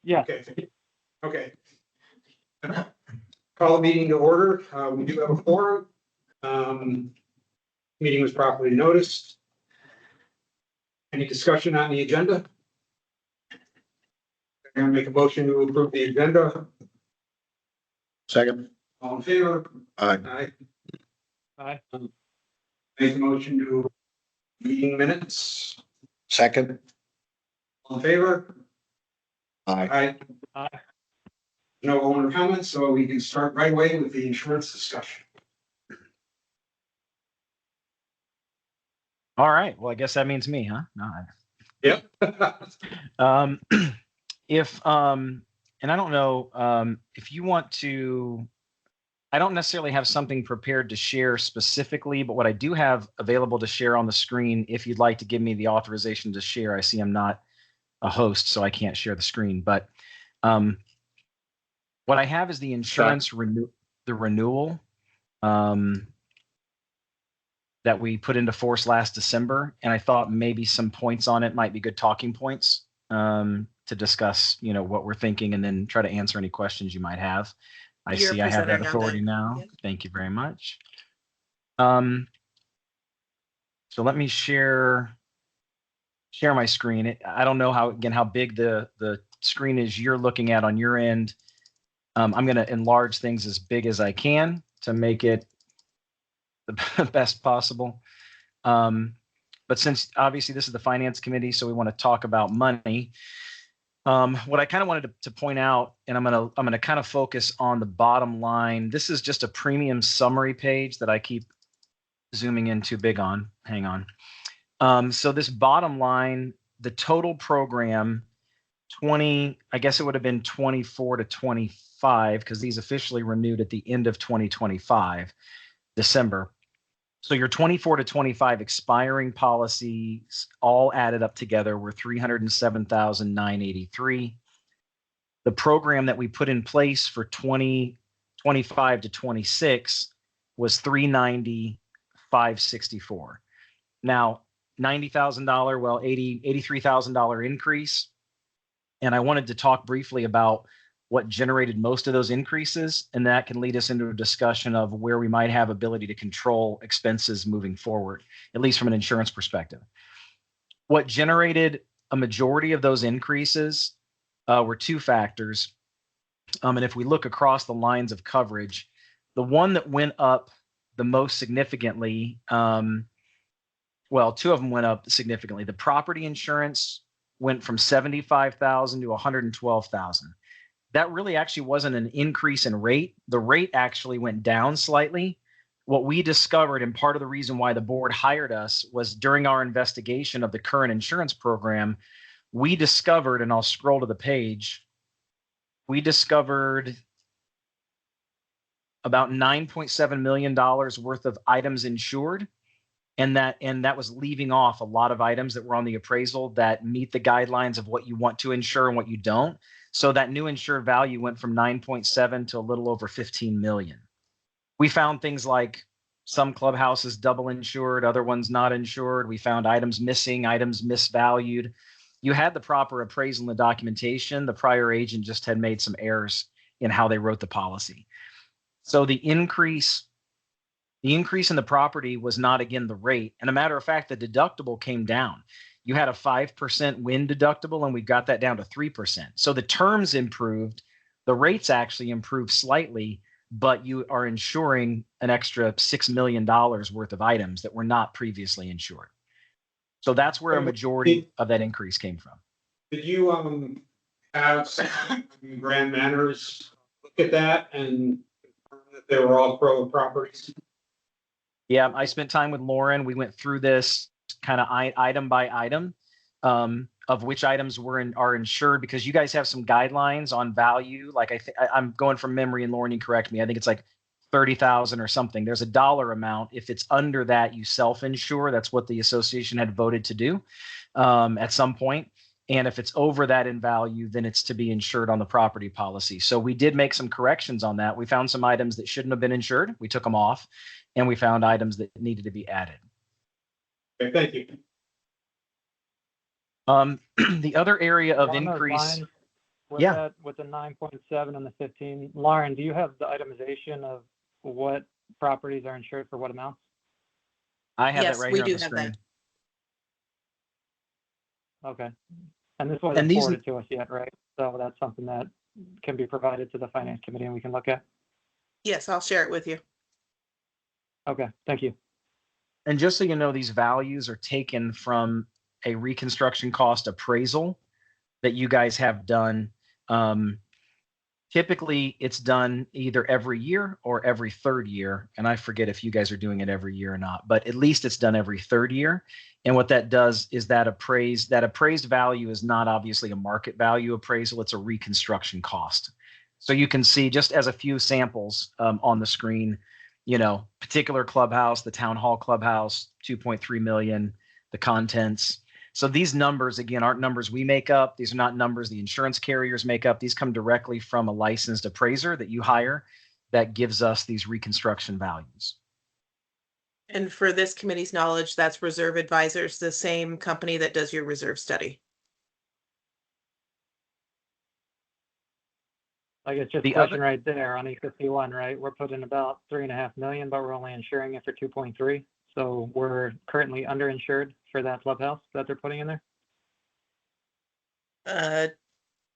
Yeah. Okay. Okay. Call the meeting to order. We do have a quorum. Meeting was properly noticed. Any discussion on the agenda? I'm going to make a motion to approve the agenda. Second. All in favor? Aye. Aye. Make a motion to meeting minutes. Second. All in favor? Aye. Aye. No owner comments, so we can start right away with the insurance discussion. All right. Well, I guess that means me, huh? No. Yep. And I don't know, if you want to, I don't necessarily have something prepared to share specifically, but what I do have available to share on the screen, if you'd like to give me the authorization to share, I see I'm not a host, so I can't share the screen, but, what I have is the insurance renewal, that we put into force last December, and I thought maybe some points on it might be good talking points, to discuss, what we're thinking, and then try to answer any questions you might have. I see I have that authority now. Yep. Thank you very much. So let me share my screen. I don't know how big the screen is you're looking at on your end. I'm going to enlarge things as big as I can to make it the best possible. But since obviously this is the finance committee, so we want to talk about money. What I kind of wanted to point out, and I'm gonna kind of focus on the bottom line. This is just a premium summary page that I keep zooming in too big on. Hang on. So this bottom line, the total program, I guess it would have been 24 to 25 because these officially renewed at the end of 2025, December. So your 24 to 25 expiring policies all added up together were 307,983. The program that we put in place for 2025 to 26 was 390,564. Now, $90,000, well, $83,000 increase. And I wanted to talk briefly about what generated most of those increases, and that can lead us into a discussion of where we might have ability to control expenses moving forward, at least from an insurance perspective. What generated a majority of those increases were two factors. And if we look across the lines of coverage, the one that went up the most significantly, two of them went up significantly. The property insurance went from 75,000 to 112,000. That really actually wasn't an increase in rate. The rate actually went down slightly. What we discovered, and part of the reason why the board hired us, was during our investigation of the current insurance program, we discovered, and I'll scroll to the page, we discovered about $9.7 million worth of items insured. And that was leaving off a lot of items that were on the appraisal that meet the guidelines of what you want to insure and what you don't. So that new insured value went from 9.7 to a little over 15 million. We found things like some clubhouses double insured, other ones not insured. We found items missing, items misvalued. You had the proper appraisal and the documentation. The prior agent just had made some errors in how they wrote the policy. So the increase in the property was not, again, the rate. And a matter of fact, the deductible came down. You had a 5% wind deductible, and we got that down to 3%. So the terms improved. The rates actually improved slightly, but you are insuring an extra $6 million worth of items that were not previously insured. So that's where a majority of that increase came from. Did you have Grand Manners look at that and confirm that they were all pro properties? Yeah, I spent time with Lauren. We went through this kind of item by item, of which items are insured, because you guys have some guidelines on value. Like I'm going from memory, and Lauren, you correct me. I think it's like 30,000 or something. There's a dollar amount. If it's under that, you self-insure. That's what the association had voted to do at some point. And if it's over that in value, then it's to be insured on the property policy. So we did make some corrections on that. We found some items that shouldn't have been insured. We took them off, and we found items that needed to be added. Okay, thank you. The other area of increase. With Yeah. that, with the 9.7 and the 15, Lauren, do you have the itemization of what properties are insured for what amounts? I have that Yes, right we here on do the have that. screen. Okay. And this wasn't And these, forwarded to us yet, right? So that's something that can be provided to the finance committee and we can look at. Yes, I'll share it with you. Okay, thank you. and just so you know, these values are taken from a reconstruction cost appraisal that you guys have done. Typically, it's done either every year or every third year. And I forget if you guys are doing it every year or not, but at least it's done every third year. And what that does is that appraised value is not obviously a market value appraisal, it's a reconstruction cost. So you can see just as a few samples on the screen, you know, particular clubhouse, the town hall clubhouse, 2.3 million, the contents. So these numbers, again, aren't numbers we make up. These are not numbers the insurance carriers make up. These come directly from a licensed appraiser that you hire that gives us these reconstruction values. And for this committee's knowledge, that's Reserve Advisors, the same company that does your reserve study. I guess just The a question other- right there on E51, right? We're putting about 3.5 million, but we're only insuring it for 2.3. So we're currently underinsured for that clubhouse that they're putting in there.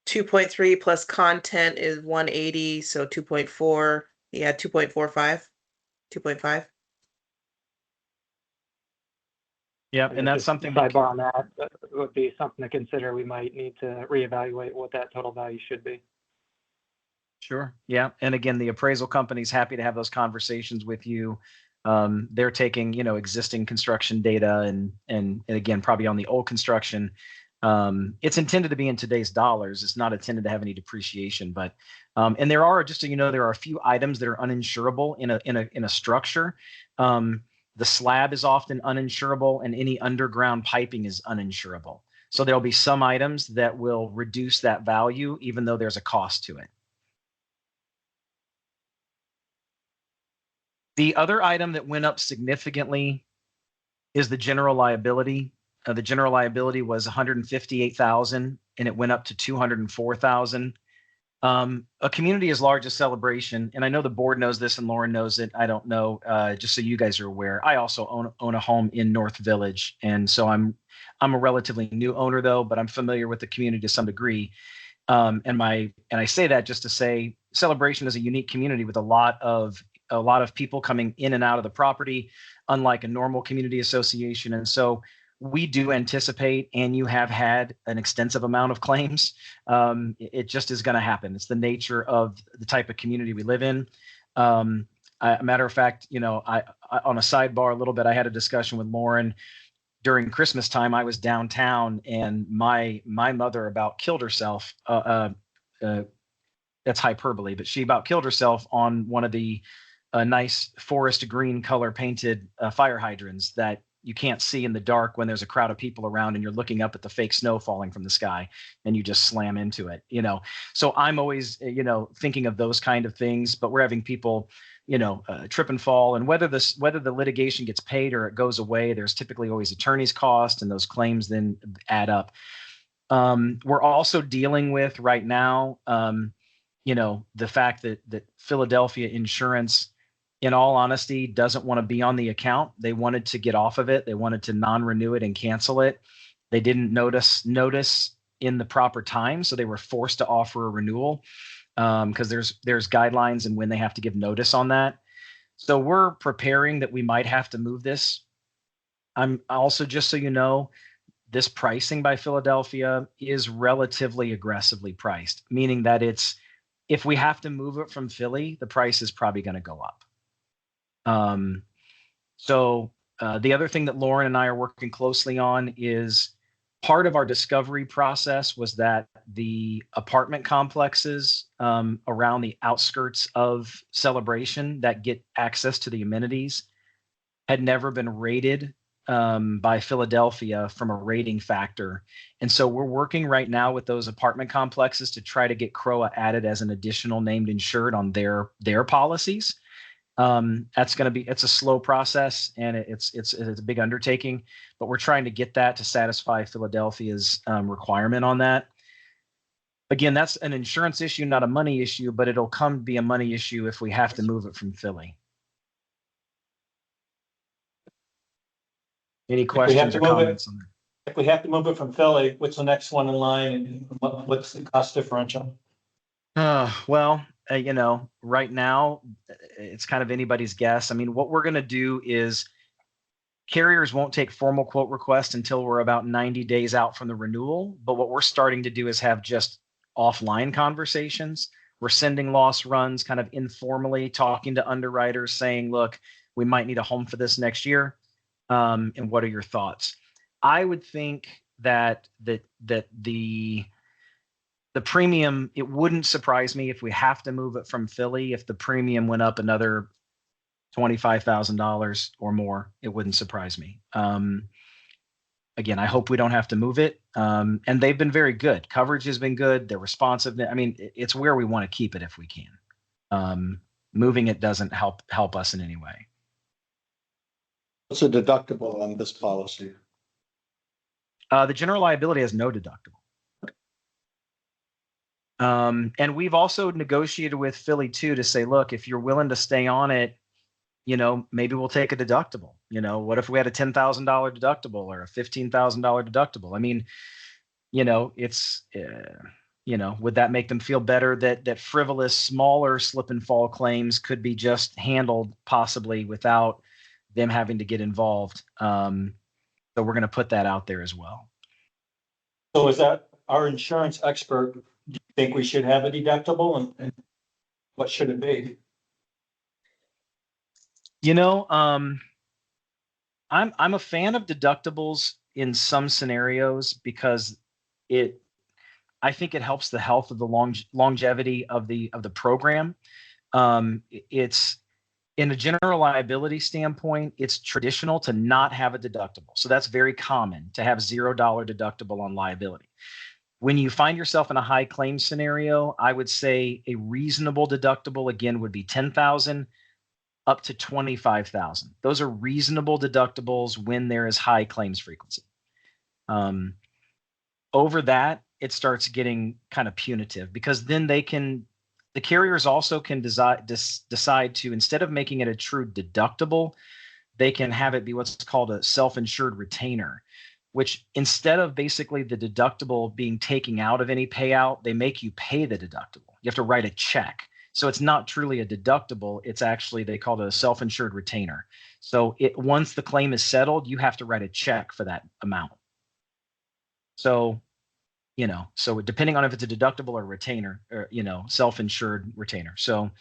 2.3 plus content is 180, so 2.4. Yeah, 2.45. 2.5. Yep, I and guess that's just something that sidebar on that would be something to consider. We might need to reevaluate what that total value should be. Sure. Yeah. And again, the appraisal company's happy to have those conversations with you. They're taking, you know, existing construction data and again, probably on the old construction. It's intended to be in today's dollars. It's not intended to have any depreciation, but and there are, just so you know, there are a few items that are uninsurable in a structure. The slab is often uninsurable, and any underground piping is uninsurable. So there'll be some items that will reduce that value, even though there's a cost to it. The other item that went up significantly is the general liability. The general liability was 158,000 and it went up to 204,000. A community as large as Celebration, and I know the board knows this and Lauren knows it. I don't know, just so you guys are aware. I also own a home in North Village, and so I'm a relatively new owner though, but I'm familiar with the community to some degree. And I say that just to say Celebration is a unique community with a lot of people coming in and out of the property, unlike a normal community association. And so we do anticipate, and you have had an extensive amount of claims. It just is going to happen. It's the nature of the type of community we live in. A matter of fact, you know, I on a sidebar a little bit, I had a discussion with Lauren during Christmas time. I was downtown and my mother about killed herself. That's hyperbole, but she about killed herself on one of the nice forest green color painted fire hydrants that you can't see in the dark when there's a crowd of people around and you're looking up at the fake snow falling from the sky and you just slam into it, you know. So I'm always, you know, thinking of those kind of things, but we're having people, you know, trip and fall, and whether the litigation gets paid or it goes away, there's typically always attorney's cost, and those claims then add up. We're also dealing with right now, you know, the fact that Philadelphia Insurance, in all honesty, doesn't want to be on the account. They wanted to get off of it. They wanted to non-renew it and cancel it. They didn't notice in the proper time, so they were forced to offer a renewal because there's guidelines and when they have to give notice on that. So we're preparing that we might have to move this. I'm also, just so you know, this pricing by Philadelphia is relatively aggressively priced, meaning that if we have to move it from Philly, the price is probably going to go up. So the other thing that Lauren and I are working closely on is part of our discovery process was that the apartment complexes around the outskirts of Celebration that get access to the amenities had never been rated by Philadelphia from a rating factor. And so we're working right now with those apartment complexes to try to get CROA added as an additional named insured on their policies. That's going to be, it's a slow process and it's a big undertaking, but we're trying to get that to satisfy Philadelphia's requirement on that. Again, that's an insurance issue, not a money issue, but it'll come to be a money issue if we have to move it from Philly. Any we have questions to or move it- comments on that? If we have to move it from Philly, what's the next one in line and what's the cost differential? Well, you know, right now it's kind of anybody's guess. I mean, what we're going to do is carriers won't take formal quote requests until we're about 90 days out from the renewal. But what we're starting to do is have just offline conversations. We're sending loss runs kind of informally, talking to underwriters saying, look, we might need a home for this next year. And what are your thoughts? I would think that the premium, it wouldn't surprise me if we have to move it from Philly, if the premium went up another $25,000 or more, it wouldn't surprise me. Again, I hope we don't have to move it. And they've been very good. Coverage has been good. They're responsive. I mean, it's where we want to keep it if we can. Moving it doesn't help us in any way. What's the deductible on this policy? The general liability has no deductible. And we've also negotiated with Philly too to say, look, if you're willing to stay on it, you know, maybe we'll take a deductible. You know, what if we had a $10,000 deductible or a $15,000 deductible? I mean, you know, it's, you know, would that make them feel better that frivolous, smaller slip and fall claims could be just handled possibly without them having to get involved? So we're going to put that out there as well. So is that our insurance expert? Do you think we should have a deductible and what should it be? You know, I'm a fan of deductibles in some scenarios because I think it helps the health of the longevity of the program. It's in a general liability standpoint, it's traditional to not have a deductible. So that's very common to have $0 deductible on liability. When you find yourself in a high claim scenario, I would say a reasonable deductible again would be $10,000 up to $25,000. Those are reasonable deductibles when there is high claims frequency. Over that, it starts getting kind of punitive because then the carriers also can decide to, instead of making it a true deductible, they can have it be what's called a self-insured retainer, which instead of basically the deductible being taken out of any payout, they make you pay the deductible. You have to write a check. So it's not truly a deductible. It's actually, they call it a self-insured retainer. So once the claim is settled, you have to write a check for that amount. So, you know, so depending on if it's a deductible or retainer, or, you know, self-insured retainer. So,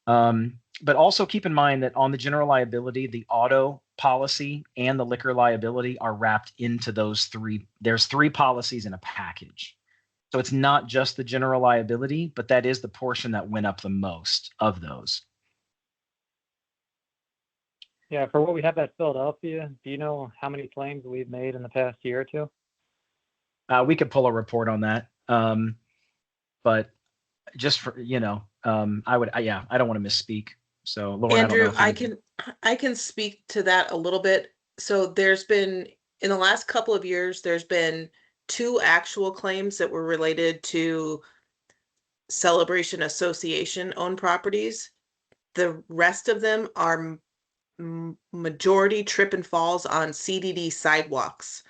but also keep in mind that on the general liability, the auto policy and the liquor liability are wrapped into those three. There's three policies in a package. So it's not just the general liability, but that is the portion that went up the most of those. Yeah, for what we have at Philadelphia, do you know how many claims we've made in the past year or two? We could pull a report on that. But just for, you know, I don't want to misspeak. So Lauren, Andrew, I don't know if I can speak to that a little bit. So there's been, in the last couple of years, there's been 2 actual claims that were related to Celebration Association owned properties. The rest of them are majority trip and falls on CDD sidewalks.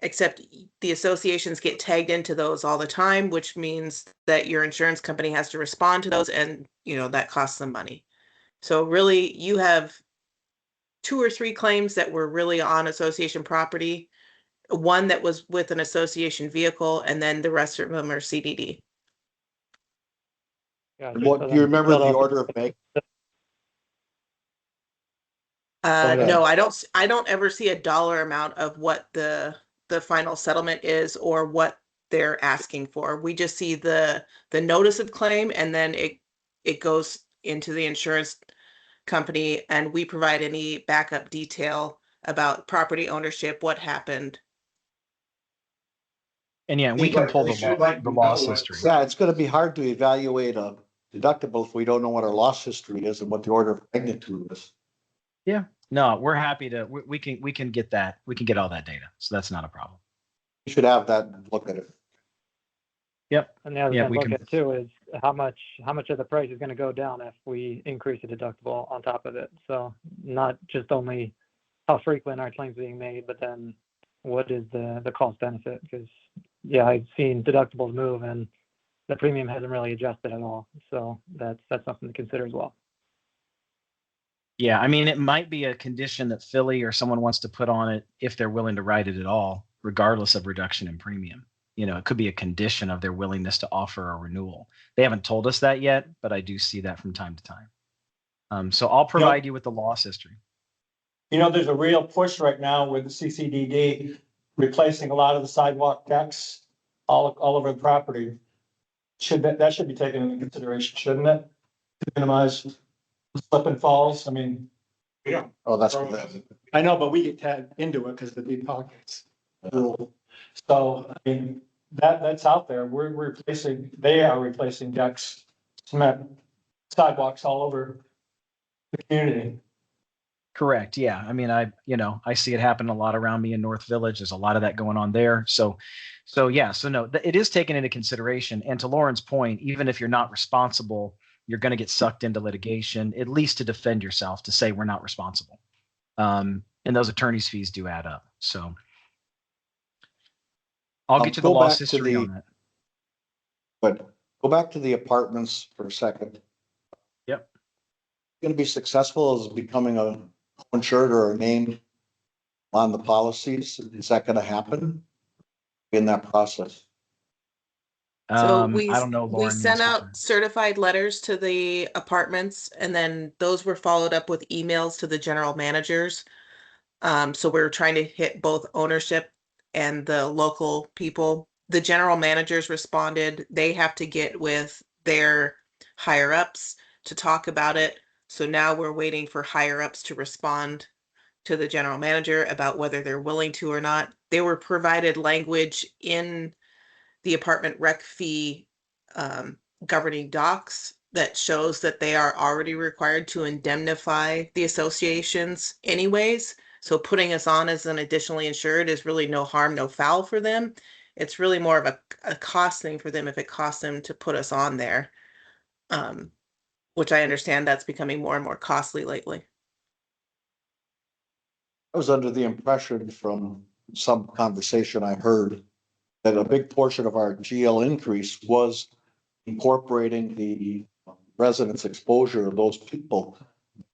Except the associations get tagged into those all the time, which means that your insurance company has to respond to those, and you know that costs them money. So really, you have 2 or 3 claims that were really on association property, one that was with an association vehicle, and then the rest of them are CDD. Yeah, What, do you remember the order of make? ahead. No, I don't ever see a dollar amount of what the final settlement is or what they're asking for. We just see the notice of claim, and then it goes into the insurance company, and we provide any backup detail about property ownership, what happened. And yeah, we can pull the loss history. Yeah, it's gonna be hard to evaluate a deductible if we don't know what our loss history is and what the order of magnitude is. Yeah, no, we're happy to, we can get that. We can get all that data. So that's not a problem. We should have that and look at it. Yep. And the other Yeah, thing we to look can- at too is how much of the price is going to go down if we increase the deductible on top of it. So not just only how frequent are claims being made, but then what is the cost benefit? Because yeah, I've seen deductibles move and the premium hasn't really adjusted at all. So that's something to consider as well. Yeah, I mean, it might be a condition that Philly or someone wants to put on it if they're willing to write it at all, regardless of reduction in premium. You know, it could be a condition of their willingness to offer a renewal. They haven't told us that yet, but I do see that from time to time. So I'll provide you with the loss history. You know, there's a real push right now with the CCDD replacing a lot of the sidewalk decks all over the property. That should be taken into consideration, shouldn't it? To minimize slip and falls. I mean, Yeah. Oh, that's, I know, but we get tagged into it because of the deep pockets rule. so, I mean, that's out there. They are replacing decks, cement, sidewalks all over the community. Correct. Yeah. I mean, I see it happen a lot around me in North Village. There's a lot of that going on there. So yeah. So no, it is taken into consideration. And to Lauren's point, even if you're not responsible, you're going to get sucked into litigation, at least to defend yourself, to say we're not responsible. And those attorney's fees do add up. So I'll get you the go loss back to history the- on that. but go back to the apartments for a second. Yep. Going to be successful as becoming a insured or a named on the policies? Is that going to happen in that process? So I don't know, Lauren. we sent that's out different. certified letters to the apartments, and then those were followed up with emails to the general managers. So we were trying to hit both ownership and the local people. The general managers responded. They have to get with their higher ups to talk about it. So now we're waiting for higher ups to respond to the general manager about whether they're willing to or not. They were provided language in the apartment rec fee governing docs that shows that they are already required to indemnify the associations anyways. So putting us on as an additionally insured is really no harm, no foul for them. It's really more of a cost thing for them if it costs them to put us on there. Which I understand that's becoming more and more costly lately. I was under the impression from some conversation I heard that a big portion of our GL increase was incorporating the residents' exposure of those people.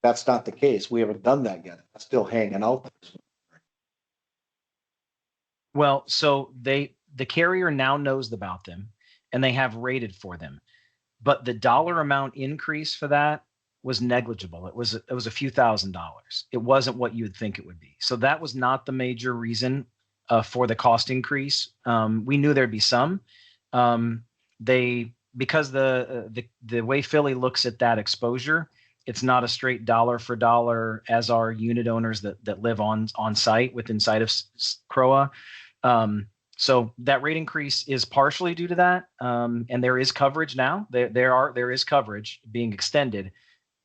That's not the case. We haven't done that yet. It's still hanging out. Well, so the carrier now knows about them and they have rated for them, but the dollar amount increase for that was negligible. It was a few $1,000s. It wasn't what you would think it would be. So that was not the major reason for the cost increase. We knew there'd be some. Because the way Philly looks at that exposure, it's not a straight dollar for dollar as our unit owners that live on site inside of CROA. So that rate increase is partially due to that. And there is coverage now. There is coverage being extended.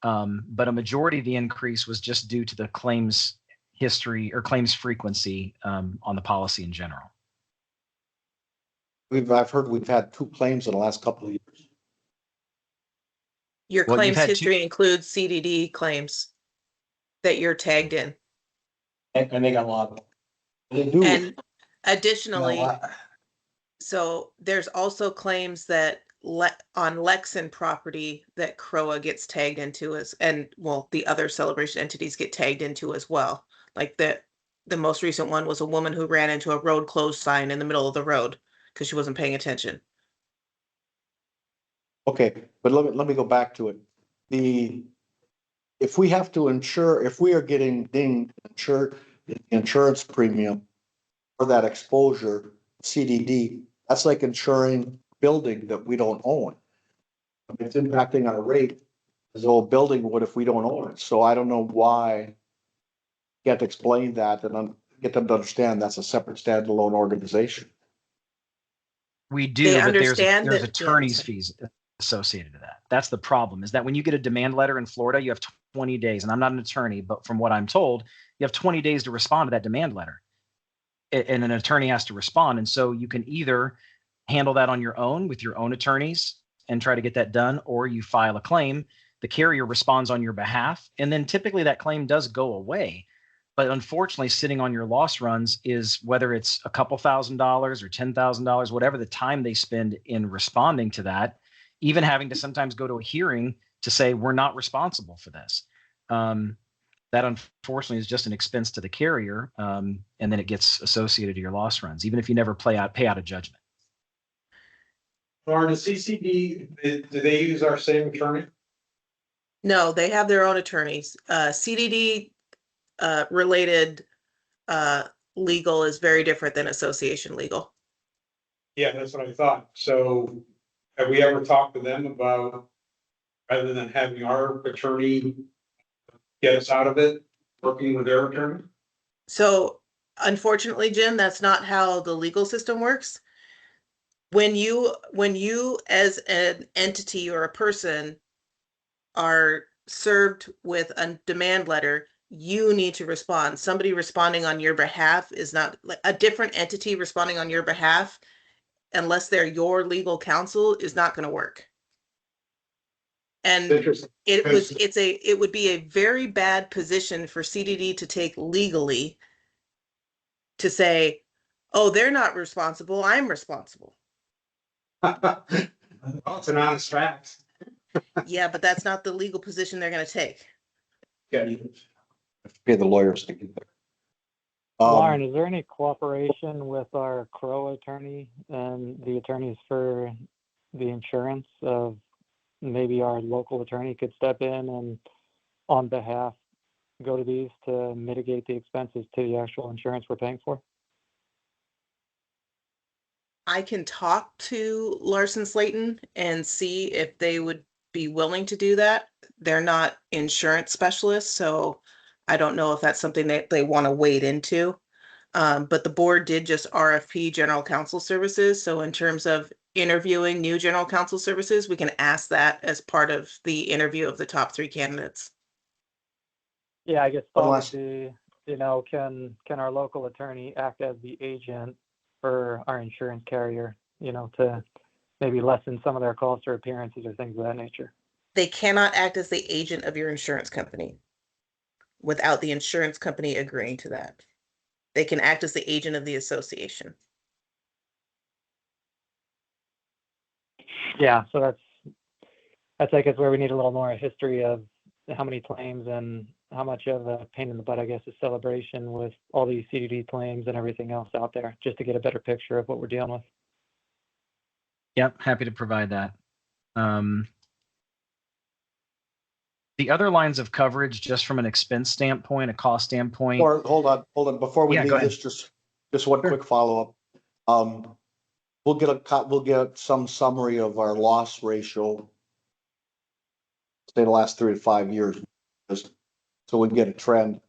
But a majority of the increase was just due to the claims history or claims frequency on the policy in general. I've heard we've had 2 claims in the last couple of years. Your Well, you've claims had history includes CDD claims that you're tagged in. And they got a lot of. They do. And additionally, You know, so there's also claims that on Lexan property that CROA gets tagged into and the other Celebration entities get tagged into as well. Like the most recent one was a woman who ran into a road closed sign in the middle of the road because she wasn't paying attention. Okay, but let me go back to it. If we have to insure, if we are getting dinged, insurance premium for that exposure, CDD, that's like insuring building that we don't own. It's impacting our rate as though a building would if we don't own it. So I don't know why. You have to explain that and get them to understand that's a separate standalone organization. We do, They but there's understand that- yeah, attorney's sorry. fees associated to that. That's the problem, is that when you get a demand letter in Florida, you have 20 days, and I'm not an attorney, but from what I'm told, you have 20 days to respond to that demand letter. And an attorney has to respond. And so you can either handle that on your own with your own attorneys and try to get that done, or you file a claim, the carrier responds on your behalf, and then typically that claim does go away. But unfortunately, sitting on your loss runs is, whether it's a couple $1,000s or $10,000, whatever the time they spend in responding to that, even having to sometimes go to a hearing to say, we're not responsible for this. That unfortunately is just an expense to the carrier. And then it gets associated to your loss runs, even if you never pay out a judgment. Lauren, the CCD, do they use our same attorney? No, they have their own attorneys. CDD related legal is very different than association legal. Yeah, that's what I thought. So have we ever talked to them about, rather than having our attorney get us out of it, working with their attorney? So unfortunately, Jim, that's not how the legal system works. When you as an entity or a person are served with a demand letter, you need to respond. Somebody responding on your behalf is not, like, a different entity responding on your behalf, unless they're your legal counsel, is not going to work. And Interesting. it would be a very bad position for CDD to take legally, to say, oh, they're not responsible, I'm responsible. Oh, it's an honest fact. Yeah, but that's not the legal position they're going to take. Yeah. Pay the lawyers to get there. Lauren, is there any cooperation with our Crow attorney and the attorneys for the insurance of maybe our local attorney could step in and on behalf go to these to mitigate the expenses to the actual insurance we're paying for? I can talk to Larson Slayton and see if they would be willing to do that. They're not insurance specialists, so I don't know if that's something that they want to wade into. But the board did just RFP general counsel services. So in terms of interviewing new general counsel services, we can ask that as part of the interview of the top 3 candidates. Yeah, I guess thought Unless- would be, can our local attorney act as the agent for our insurance carrier, to maybe lessen some of their costs or appearances or things of that nature? They cannot act as the agent of your insurance company without the insurance company agreeing to that. They can act as the agent of the association. Yeah, so that's I guess where we need a little more history of how many claims and how much of a pain in the butt, I guess, is Celebration with all these CDD claims and everything else out there, just to get a better picture of what we're dealing with. Yep, happy to provide that. The other lines of coverage, just from an expense standpoint, a cost standpoint. Or hold on, before we Yeah, leave go this, just one quick follow-up. We'll get some summary of our loss ratio. Say the last 3 to 5 years, just so we can get a trend.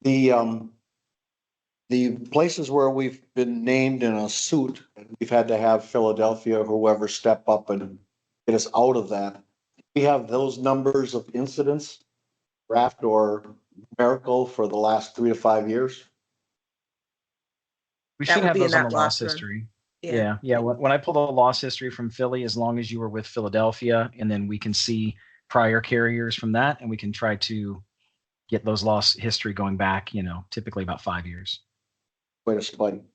The places where we've been named in a suit, we've had to have Philadelphia or whoever step up and get us out of that. We have those numbers of incidents, draft or numerical, for the last 3 to 5 years. We That should would have be in those on that the loss loss run. history. Yeah. When I pull the loss history from Philly, as long as you were with Philadelphia, and then we can see prior carriers from that, and we can try to get those loss history going back, typically about 5 years. Wait a second.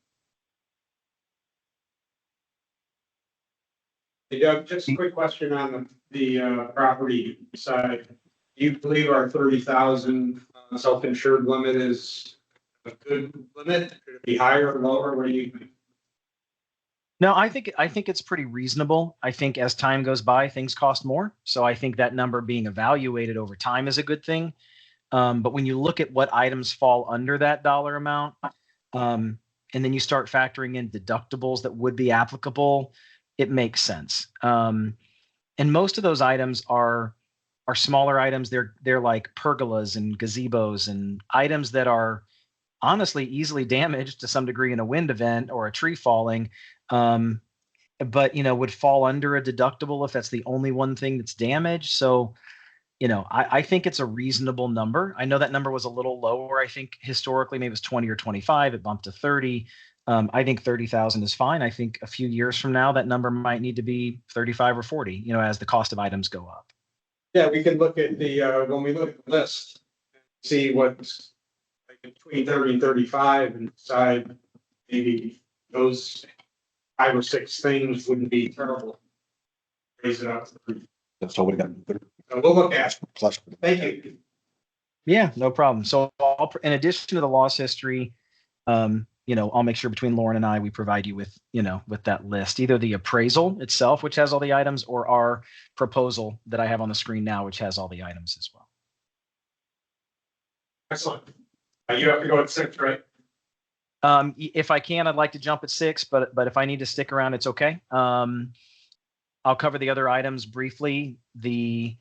Hey, Doug, just a quick question on the property side. Do you believe our 30,000 self-insured limit is a good limit? Should it be higher or lower? What do you think? No, I think it's pretty reasonable. I think as time goes by, things cost more. So I think that number being evaluated over time is a good thing. But when you look at what items fall under that dollar amount, and then you start factoring in deductibles that would be applicable, it makes sense. And most of those items are smaller items. They're like pergolas and gazebos and items that are honestly easily damaged to some degree in a wind event or a tree falling. But would fall under a deductible if that's the only one thing that's damaged. So, I think it's a reasonable number. I know that number was a little lower. I think historically maybe it was 20 or 25. It bumped to 30. I think 30,000 is fine. I think a few years from now, that number might need to be 35 or 40, you know, as the cost of items go up. Yeah, we can look at the, when we look at the list, see what's like between 30 and 35 and decide maybe those 5 or 6 things wouldn't be terrible. Raise it up. So we got So we'll look at it. plus. Thank you. Yeah, no problem. So in addition to the loss history, you know, I'll make sure between Lauren and I, we provide you with, you know, with that list, either the appraisal itself, which has all the items, or our proposal that I have on the screen now, which has all the items as well. Excellent. You have to go at 6, right? If I can, I'd like to jump at 6, but if I need to stick around, it's okay. I'll cover the other items briefly. The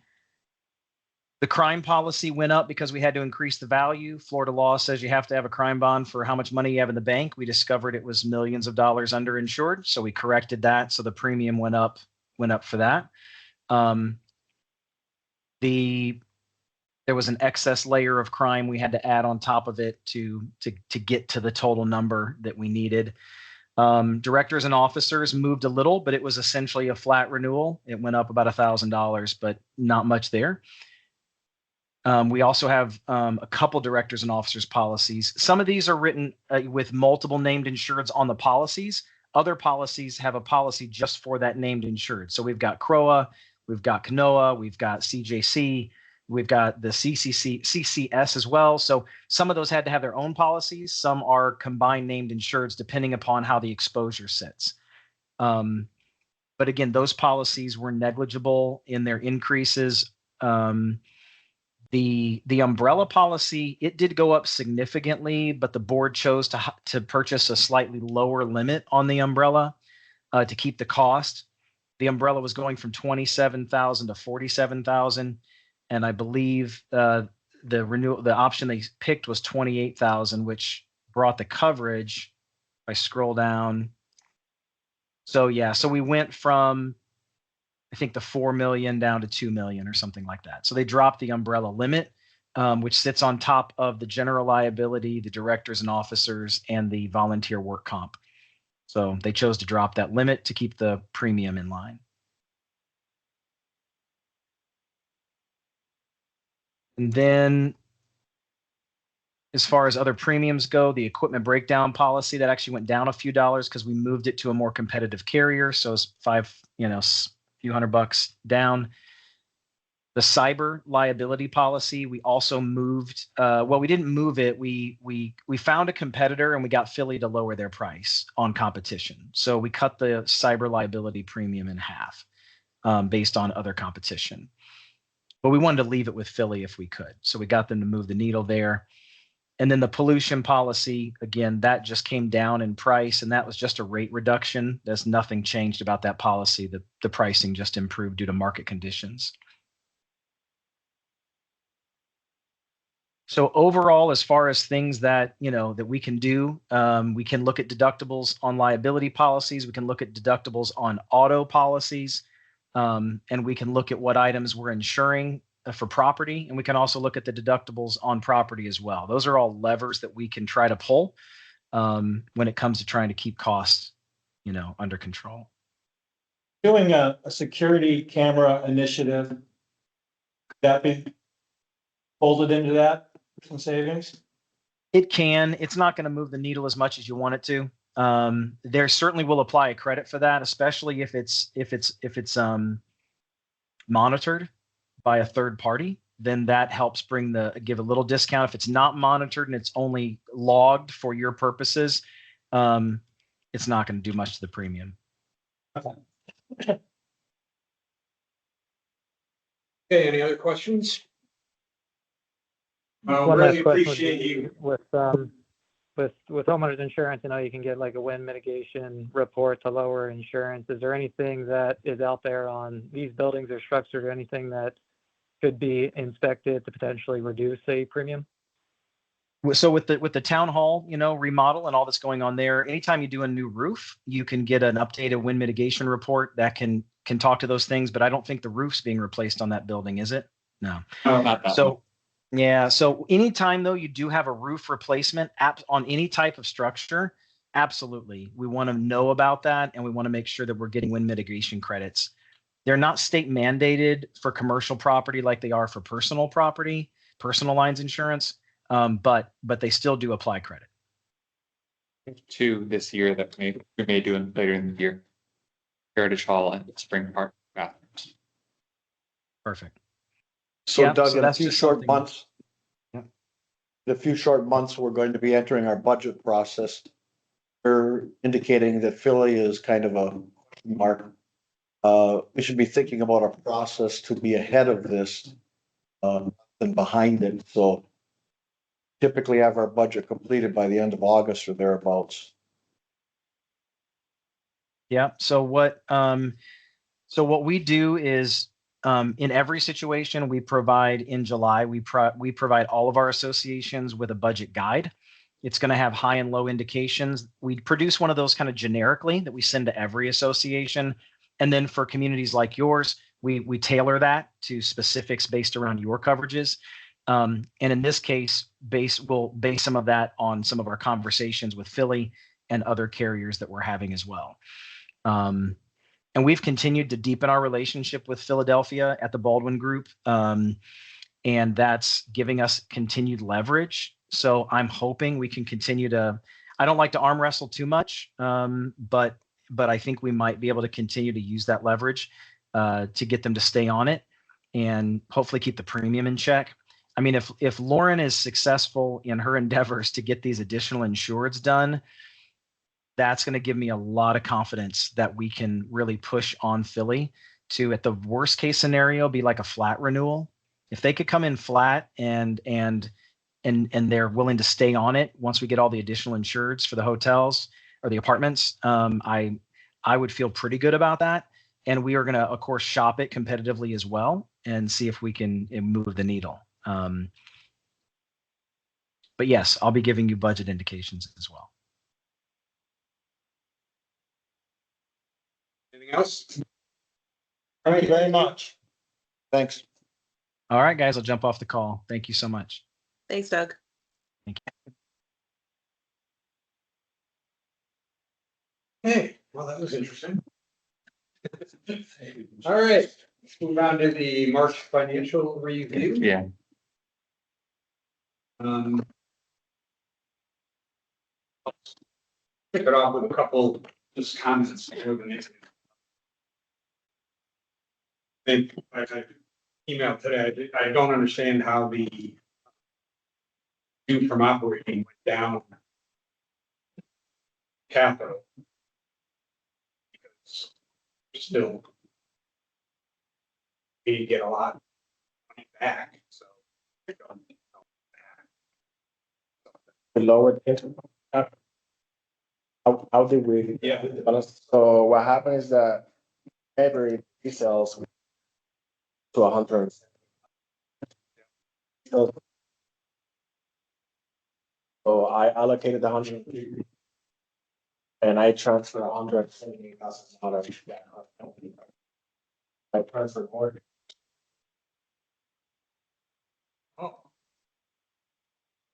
crime policy went up because we had to increase the value. Florida law says you have to have a crime bond for how much money you have in the bank. We discovered it was millions of dollars underinsured, so we corrected that. So the premium went up for that. There was an excess layer of crime we had to add on top of it to get to the total number that we needed. Directors and officers moved a little, but it was essentially a flat renewal. It went up about $1,000, but not much there. We also have a couple directors and officers policies. Some of these are written with multiple named insureds on the policies. Other policies have a policy just for that named insured. So we've got CROA, we've got Canoa, we've got CJC, we've got the CCS as well. So some of those had to have their own policies. Some are combined named insureds depending upon how the exposure sits. But again, those policies were negligible in their increases. The umbrella policy, it did go up significantly, but the board chose to purchase a slightly lower limit on the umbrella to keep the cost. The umbrella was going from 27,000 to 47,000, and I believe the option they picked was 28,000, which brought the coverage. If I scroll down, so yeah, so we went from, I think, the 4 million down to 2 million or something like that. So they dropped the umbrella limit, which sits on top of the general liability, the directors and officers, and the volunteer work comp. So they chose to drop that limit to keep the premium in line. And then as far as other premiums go, the equipment breakdown policy, that actually went down a few dollars because we moved it to a more competitive carrier. So it's few $100 down. The cyber liability policy, we also moved. We didn't move it. We found a competitor and we got Philly to lower their price on competition. So we cut the cyber liability premium in half based on other competition. But we wanted to leave it with Philly if we could. So we got them to move the needle there. And then the pollution policy, again, that just came down in price, and that was just a rate reduction. There's nothing changed about that policy. The pricing just improved due to market conditions. So overall, as far as things that, that we can do, we can look at deductibles on liability policies. We can look at deductibles on auto policies, and we can look at what items we're insuring for property, and we can also look at the deductibles on property as well. Those are all levers that we can try to pull when it comes to trying to keep costs, under control. Doing a security camera initiative, could that be folded into that for some savings? It can. It's not going to move the needle as much as you want it to. There certainly will apply a credit for that, especially if it's monitored by a third party. Then that helps give a little discount. If it's not monitored and it's only logged for your purposes, it's not going to do much to the premium. Okay, any other questions? One Really last question would appreciate be you. with homeowners insurance, you can get like a wind mitigation report to lower insurance. Is there anything that is out there on these buildings or structures, or anything that could be inspected to potentially reduce a premium? So with the town hall, remodel and all that's going on there, anytime you do a new roof, you can get an updated wind mitigation report that can talk to those things. But I don't think the roof's being replaced on that building, is it? No. No, not that. So yeah. So anytime though you do have a roof replacement on any type of structure, Absolutely. We want to know about that and we want to make sure that we're getting wind mitigation credits. They're not state mandated for commercial property like they are for personal property, personal lines insurance, but they still do apply credit. Two this year that we may do in later in the year. Heritage Hall and Spring Park bathrooms. Perfect. So Yeah, Doug, so in a that's few just short something- months. Yep. In a few short months, we're going to be entering our budget process. We're indicating that Philly is kind of a mark. We should be thinking about a process to be ahead of this, than behind it, so. Typically have our budget completed by the end of August or thereabouts. Yeah. So what we do is, in every situation we provide in July, we provide all of our associations with a budget guide. It's going to have high and low indications. We produce one of those kind of generically that we send to every association. And then for communities like yours, we tailor that to specifics based around your coverages. And in this case, we'll base some of that on some of our conversations with Philly and other carriers that we're having as well. And we've continued to deepen our relationship with Philadelphia at the Baldwin Group. And that's giving us continued leverage. So I'm hoping we can continue to, I don't like to arm wrestle too much, but I think we might be able to continue to use that leverage to get them to stay on it and hopefully keep the premium in check. I mean, if Lauren is successful in her endeavors to get these additional insureds done, that's going to give me a lot of confidence that we can really push on Philly to, at the worst case scenario, be like a flat renewal. If they could come in flat and they're willing to stay on it once we get all the additional insureds for the hotels or the apartments, I would feel pretty good about that. And we are going to, of course, shop it competitively as well and see if we can move the needle. But yes, I'll be giving you budget indications as well. Anything else? Thank you very much. Thanks. All right, guys, I'll jump off the call. Thank you so much. Thanks, Doug. Hey, well, that was interesting. All right, let's move on to the March financial review. Yeah, Kick it off with a couple just comments. I emailed today, I don't understand how the due from operating went down capital. Because still we get a lot of money back, so. I don't know. We lowered it. How did we? Yeah. So what happened is that every resales to 100. So I allocated 100 and I transferred $178,000. I transferred more. Oh,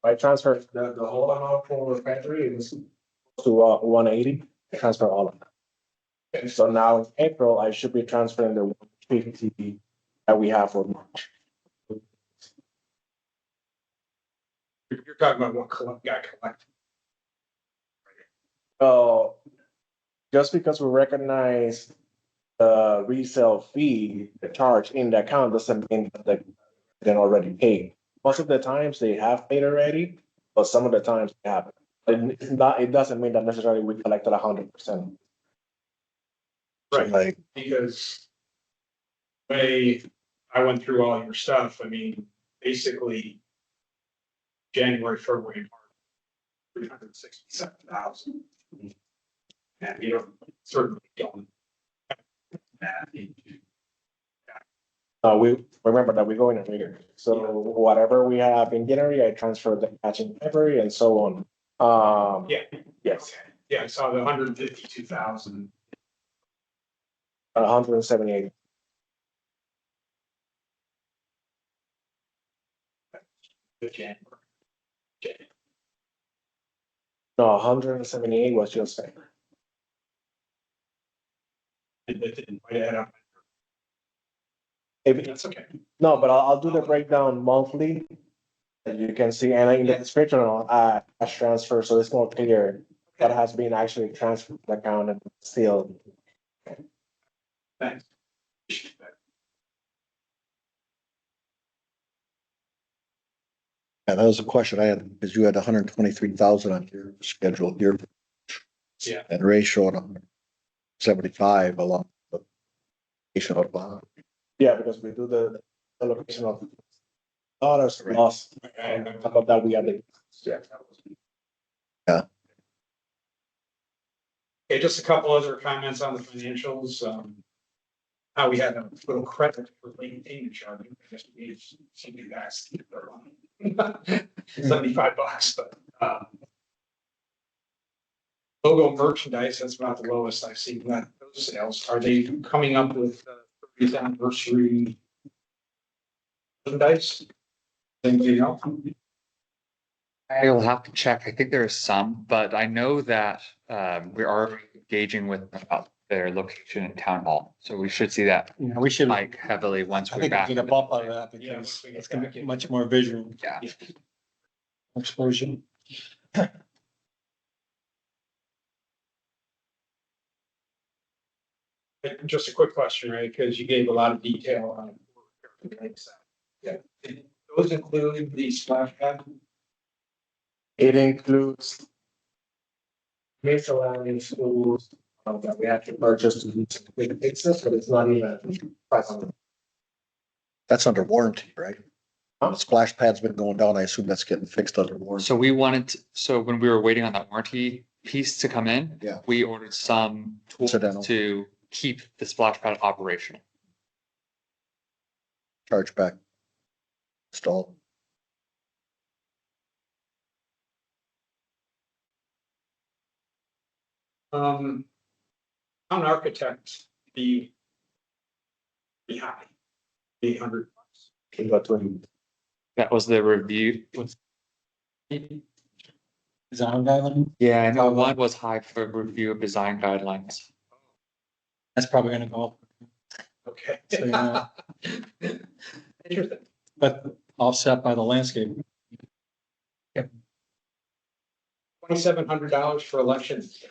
I transferred the whole amount for February is to 180. I transfer all of that. okay. So now in April, I should be transferring the 150 that we have for March. You're talking about what got collected. So just because we recognize the resale fee, the charge in the account doesn't mean that they're already paid. Most of the times they have paid already, but some of the times they haven't. It doesn't mean that necessarily we collected 100%. Right. Like, Because the way I went through all your stuff, I mean, basically January, February, March, 367,000. And you know, certainly don't. we remember that we go in a year. So whatever we have in January, I transfer the cash in February and so on. Yeah, Yes, yeah, I saw the 152,000. 178. The January. Okay. No, 178 was just. It didn't quite add up. If, That's okay. no, but I'll do the breakdown monthly. And you can see, and in the description, cash transfer, so it's more clear what has been actually transferred to the account and still. Thanks. Yeah, that was a question I had, because you had 123,000 on your schedule here. Yeah. And Ray showed 175 along the patient of bond. Yeah, because we do the allocation of dollars loss, and on top of that, we have the. Yeah. Okay, just a couple other comments on the financials. How we had a little credit for late payment charge. I guess we gave somebody back $75, but, logo merchandise, that's about the lowest I've seen that, those sales. Are they coming up with 30th anniversary merchandise? Anybody else? I'll have to check. I think there are some, but I know that we are engaging with about their location in town hall. So we should see that You know, we should, I spike heavily once we're think we back. get a bump out of that because it's gonna be much more visual Yeah. exposure. Just a quick question, right? Because you gave a lot of detail on. Yeah. Did those include the splash pad? It includes. Miscellaneous tools, that we have to purchase to fix this, but it's not even. That's under warranty, right? The splash pad's been going down. I assume that's getting fixed under warranty. So we wanted, so when we were waiting on that warranty piece to come in. Yeah. We ordered some tools Incidental. to keep the splash pad operational. Charge back. Install. Town architect, the. High. $800. Can go to. That was the review. Design guideline, Yeah, I know one was high for review of design guidelines. that's probably gonna go up, Okay. So, yeah. Interesting. but offset by the landscape. $2,700 for elections.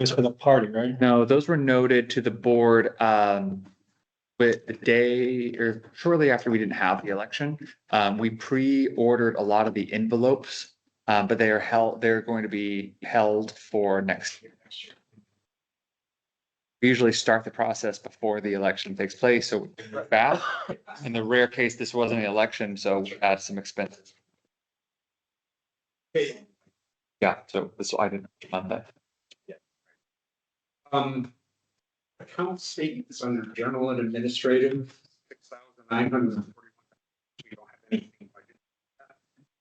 It's for the party, right? No, those were noted to the board with the day or shortly after we didn't have the election. We pre-ordered a lot of the envelopes, but they're going to be held for next year. We usually start the process before the election takes place, so we're fast. In the rare case, this wasn't an election, so we had some expenses. Okay. Yeah, so this, I didn't on that. Account statements under general and administrative, 6,941. We don't have anything budgeted.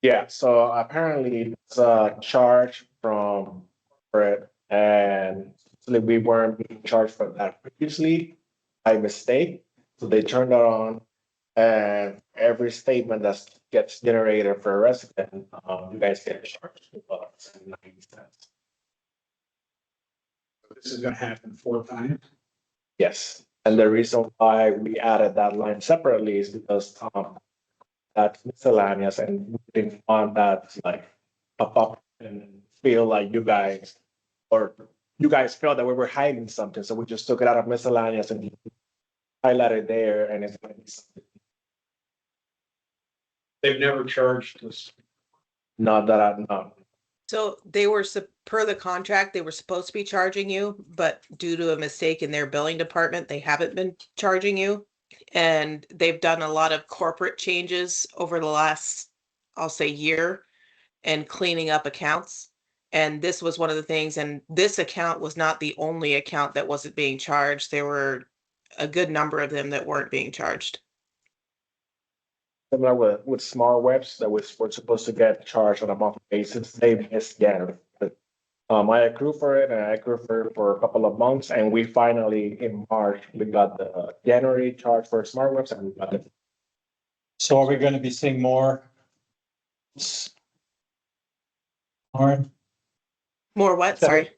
Yeah, so apparently it's a charge from corporate and actually we weren't being charged for that previously by mistake. So they turned it on and every statement that gets generated for a resident, you guys get charged $2.90. This is gonna happen 4 times. Yes, and the reason why we added that line separately is because that's miscellaneous and we didn't want that like pop up and feel like you guys felt that we were hiding something, so we just took it out of miscellaneous and highlighted there and it's gonna be something. They've never charged us. Not that I know. So they were, per the contract, they were supposed to be charging you, but due to a mistake in their billing department, they haven't been charging you. And they've done a lot of corporate changes over the last, I'll say, year and cleaning up accounts. And this was one of the things, and this account was not the only account that wasn't being charged. There were a good number of them that weren't being charged. Similar with smart webs that we're supposed to get charged on a monthly basis, they missed January. I accrued for it and I accrued for a couple of months and we finally in March, we got the January charge for smart webs and we got it. So are we gonna be seeing more Lauren, More what? So- Sorry.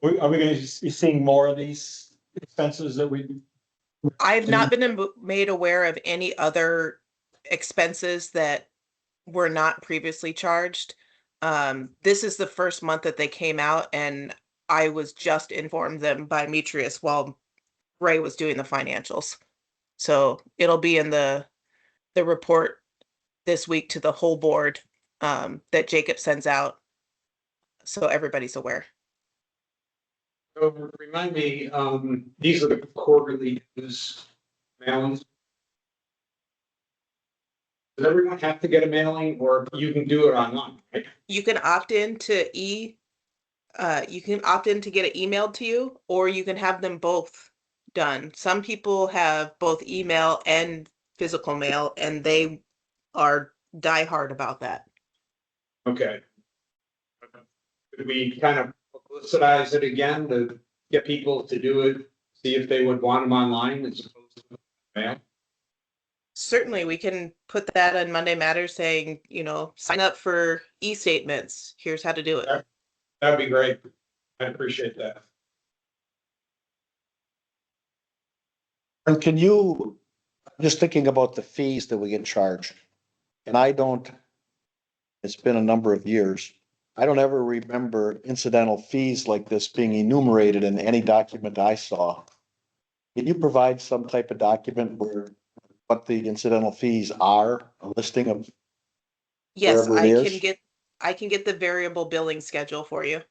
are we gonna be seeing more of these expenses that we? I've not been made aware of any other expenses that were not previously charged. This is the first month that they came out, and I was just informed them by Metrius while Ray was doing the financials. So it'll be in the report this week to the whole board that Jacob sends out, so everybody's aware. So remind me, these are the quarterly news mailings. Does everyone have to get a mailing, or you can do it online, right? You can opt in to you can opt in to get it emailed to you, or you can have them both done. Some people have both email and physical mail, and they are diehard about that. Okay. Could we kind of publicize it again to get people to do it, see if they would want them online as opposed to mail? Certainly, we can put that on Monday Matters saying, sign up for e-statements. Here's how to do it. That'd be great. I appreciate that. And can you, just thinking about the fees that we get charged, and I don't, it's been a number of years. I don't ever remember incidental fees like this being enumerated in any document I saw. Can you provide some type of document where what the incidental fees are, a listing of? Yes, Wherever it is? I can get the variable billing schedule for you.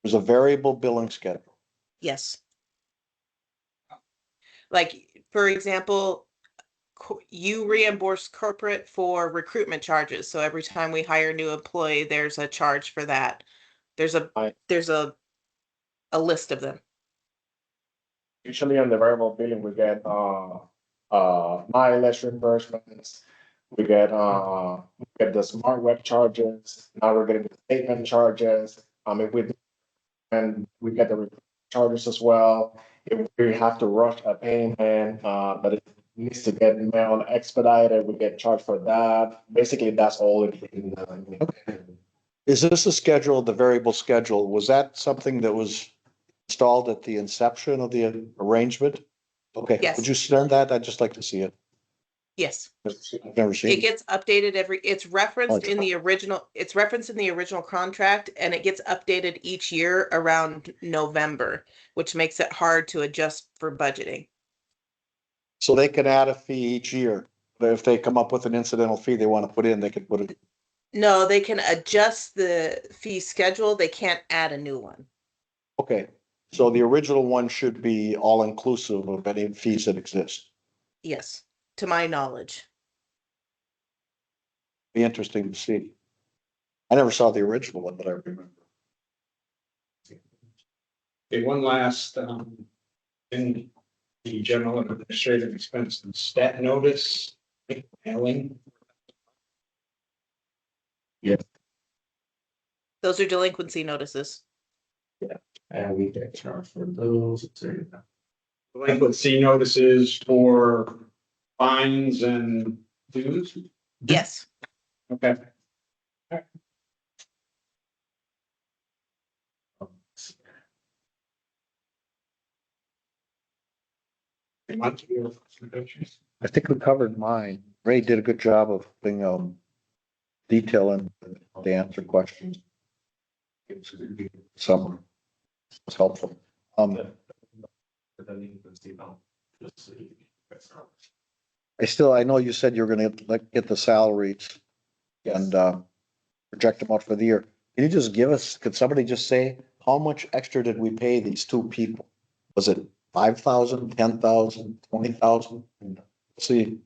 There's a variable billing schedule. Yes. Like, for example, you reimburse corporate for recruitment charges. So every time we hire a new employee, there's a charge for that. There's Right. a list of them. Usually on the variable billing, we get, mileage reimbursements. We get the smart web charges. Now we're getting the statement charges. And we get the charges as well. If we have to rush a payment, but it needs to get mailed expedited, we get charged for that. Basically, that's all it is. Is this a schedule, the variable schedule? Was that something that was installed at the inception of the arrangement? Okay, Yes. would you send that? I'd just like to see it. Yes. I've never seen It it. gets updated it's referenced in the original contract, and it gets updated each year around November, which makes it hard to adjust for budgeting. So they can add a fee each year. But if they come up with an incidental fee they want to put in, they can put it. No, they can adjust the fee schedule. They can't add a new one. Okay, so the original one should be all inclusive of any fees that exist. Yes, to my knowledge. Be interesting to see. I never saw the original one, but I remember. Okay, one last, in the general and administrative expenses, stat notice, mailing. Those are delinquency notices. And we get charged for those. Delinquency notices for fines and dues. Yes. Okay. I think we covered mine. Ray did a good job of being detailing the answer questions. Some was helpful. I know you said you're gonna get the salaries and project them out for the year. Can you just give us, could somebody just say, how much extra did we pay these two people? Was it 5,000, 10,000, 20,000? See,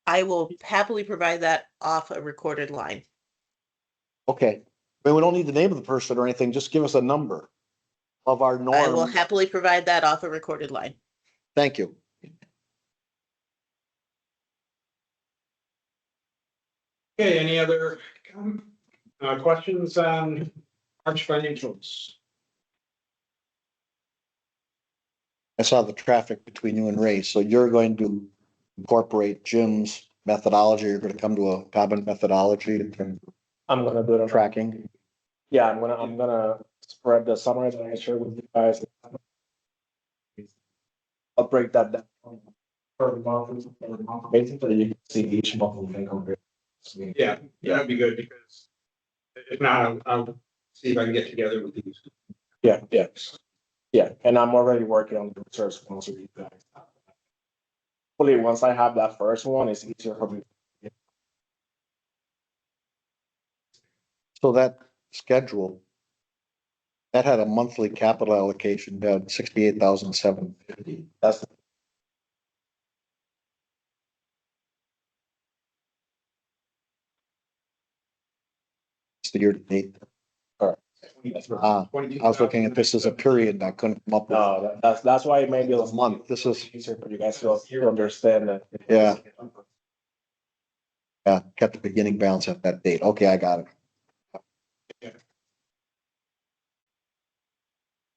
I will happily provide that off a recorded line. okay, but we don't need the name of the person or anything, just give us a number of our I will norm. happily provide that off a recorded line. Thank you. Okay, any other questions on March financials? I saw the traffic between you and Ray, so you're going to incorporate Jim's methodology, you're gonna come to a common methodology in terms of I'm gonna do it on tracking. Yeah, I'm gonna spread the summary that I share with you guys. I'll break that down. Per month, basically you can see each month income. Yeah, that'd be good because if not, I'll see if I can get together with these. Yeah, yeah. Yeah, and I'm already working on the research ones with you guys. Hopefully, once I have that first one, it's easier for me. So that schedule, that had a monthly capital allocation, had 68,750. That's It's the year to date. that's Ah, I was looking at this as a period and I couldn't come up with No, that's why it may be a month. This is, easier for you guys to understand that. Yeah. Kept the beginning balance at that date. Okay, I got it.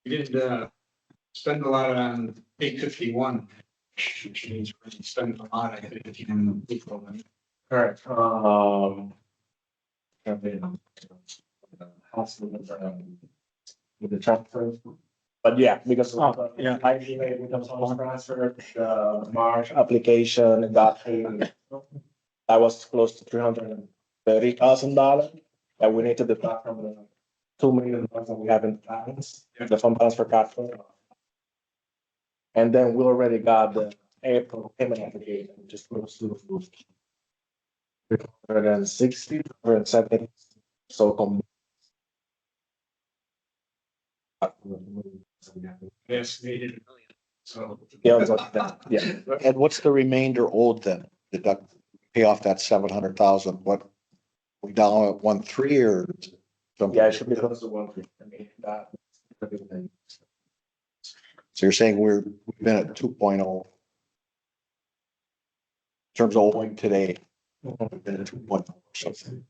We did, spend a lot on 851, which means we're really spending a lot, I think, if you can. Correct. With the transfer. But yeah, because. yeah. I made with the funds transfer, the March application got paid. That was close to $330,000 that we need to deduct from the $2 million that we have in balance, the fund balance for capital. And then we already got the April payment application, which is close to 360, 370. So. Estimated $1 million, so. Yeah, it's like that. Yeah. And what's the remainder owed then? Deduct, pay off that 700,000. What? We down at 1.3 or? something? Yeah, it should be close to 1. I mean, that. So you're saying we've been at 2.0. In terms of owing today, we've been at 2.0 or something.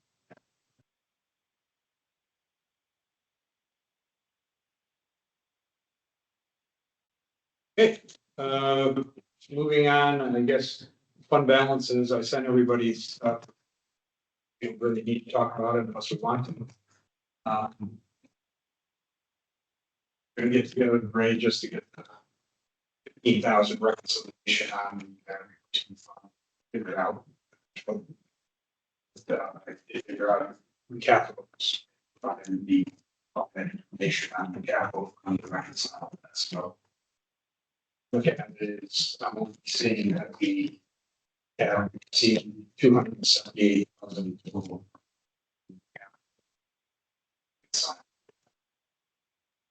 Okay, moving on, I guess, fund balances, I sent everybody's, we don't really need to talk about it unless we want to. Gonna get together with Ray just to get the 15,000 reconciliation on, figure it out. Figure out the capital, and the information on the capital, on the reconcile that, so. Okay, it's, I'm seeing that we have seen 278,000 total.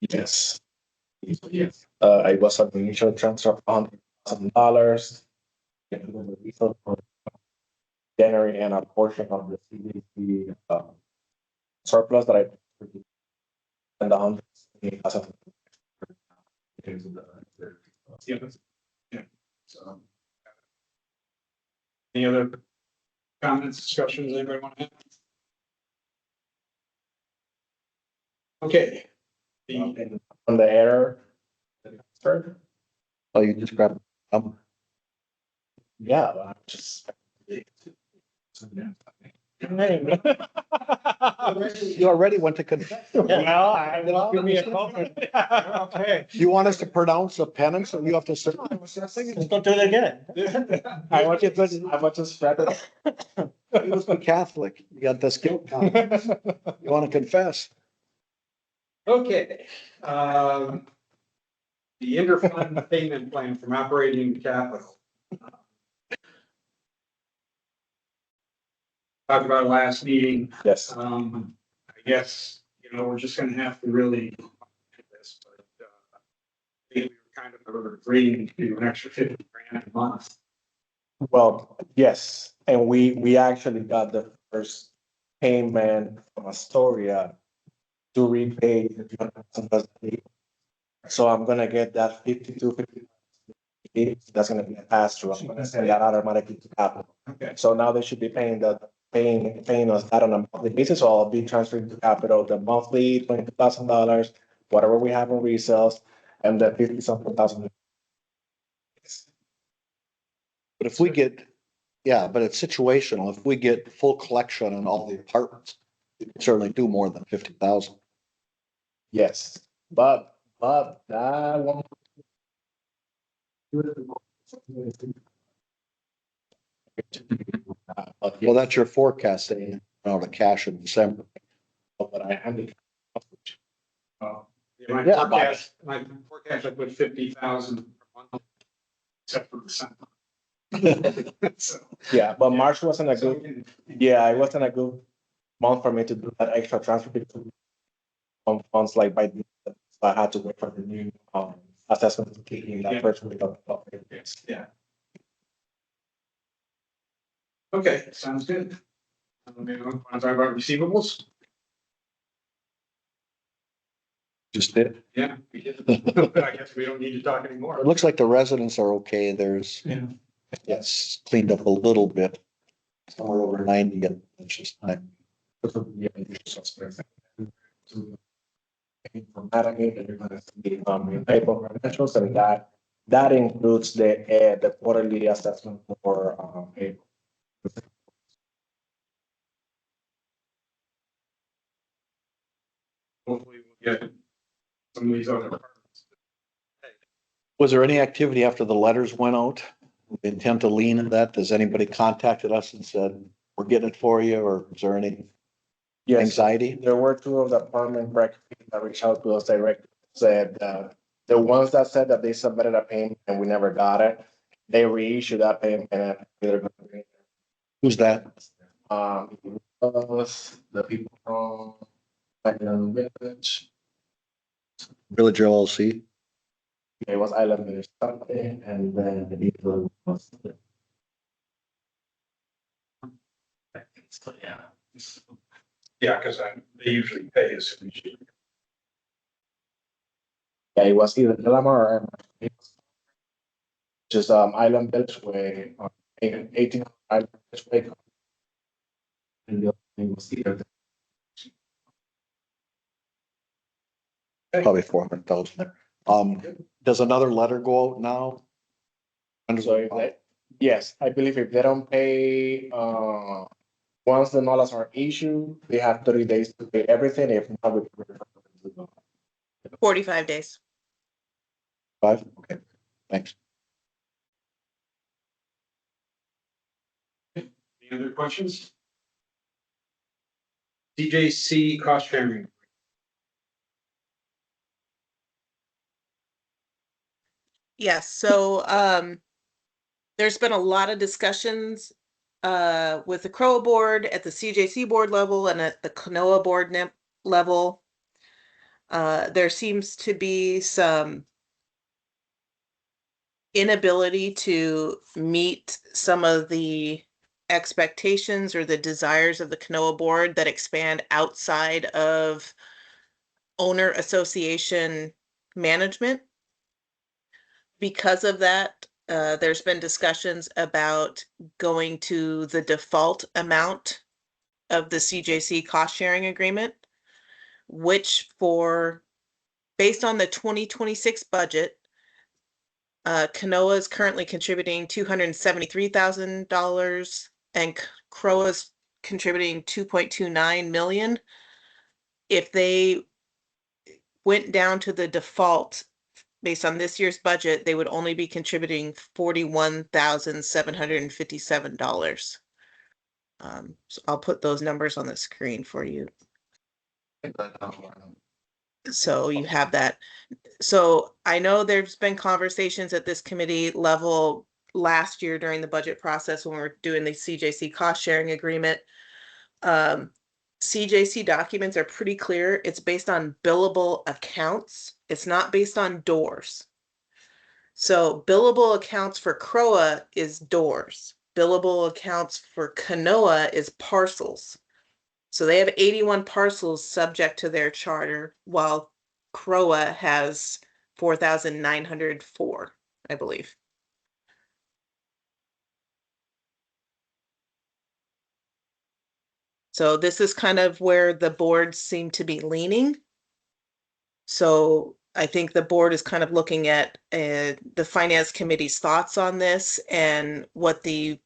Yes. Yes. I was an initial transfer of $100,000. January and a portion of the CDC surplus that I. And the 100,000. Yeah, so. Any other comments, discussions, anybody want to have? Okay. The, On the error. Oh, you just grabbed, Yeah, I just. you already went to confess. Well, give me a moment. Okay. You want us to pronounce a penance or you have to say? Let's don't do it again. I want to spread it. You must be Catholic. You got this guilt. You want to confess? okay, the interfund payment plan from operating to capital. Talked about it last meeting. Yes. I guess, we're just gonna have to really. Look at this, but, I think we were kind of agreeing to do an extra 50 grand a month. Well, yes, and we actually got the first payment from Astoria to repay the 200,000. So I'm gonna get that 50. That's gonna be a pass through. I'm gonna send that automatically to capital. Okay. So now they should be paying us that on a monthly basis. So I'll be transferring to capital the monthly $22,000, whatever we have in resales, and the 50-something thousand. But if we get, yeah, but it's situational. If we get full collection on all the apartments, you can certainly do more than 50,000. Yes, but that one. Well, that's your forecast saying, the cash in December. But I am. My Yeah, but- forecast, I put 50,000 per month, except for December. So, Yeah, but March wasn't a so good, yeah, it wasn't a good month for me to do that extra transfer between funds like by, so I had to wait for the new assessment to kick in that Yeah. first week of August. yeah. Okay, sounds good. Maybe we want to talk about receivables? Just did. Yeah. We did. I guess we don't need to talk anymore. It looks like the residents are okay. There's, Yeah. yes, cleaned up a little bit. Somewhere over 90, and it's just time. Yeah, usual suspects. From that, I mean, you're gonna see, in paper financials, and that includes the quarterly assessment for, April. Hopefully we'll get some of these other departments. Was there any activity after the letters went out? The intent to lean at that? Has anybody contacted us and said, we're getting it for you, or is there any Yes, anxiety? there were two of the apartment rec that reached out to us directly, said, the ones that said that they submitted a payment and we never got it, they reissued that payment and they're gonna be, Who's that? us, the people from Island Village, Village LLC? it was Island Village something, and then the people was. So, yeah. Yeah, because they usually pay us. Yeah, it was either Delamar or just Island Village Way, 18 Island Village Way. And the other thing was either. Probably 400,000. Does another letter go out now? So if they, yes, I believe if they don't pay, once the notices are issued, they have 30 days to pay everything. If not, we can refer them to 45 days. 5? Okay, thanks. Any other questions? DJC cost sharing. Yes, so there's been a lot of discussions with the CROA board at the CJC board level and at the Kanoa board level. There seems to be some inability to meet some of the expectations or the desires of the Kanoa board that expand outside of owner association management. Because of that, there's been discussions about going to the default amount of the CJC cost sharing agreement, which based on the 2026 budget, Kanoa is currently contributing $273,000 and CROA is contributing 2.29 million. If they went down to the default based on this year's budget, they would only be contributing $41,757. So I'll put those numbers on the screen for you. So you have that. So I know there's been conversations at this committee level last year during the budget process when we were doing the CJC cost sharing agreement. CJC documents are pretty clear. It's based on billable accounts. It's not based on doors. So billable accounts for CROA is doors. Billable accounts for Kanoa is parcels. So they have 81 parcels subject to their charter, while CROA has 4,904, I believe. So this is kind of where the boards seem to be leaning. So I think the board is kind of looking at the finance committee's thoughts on this and what the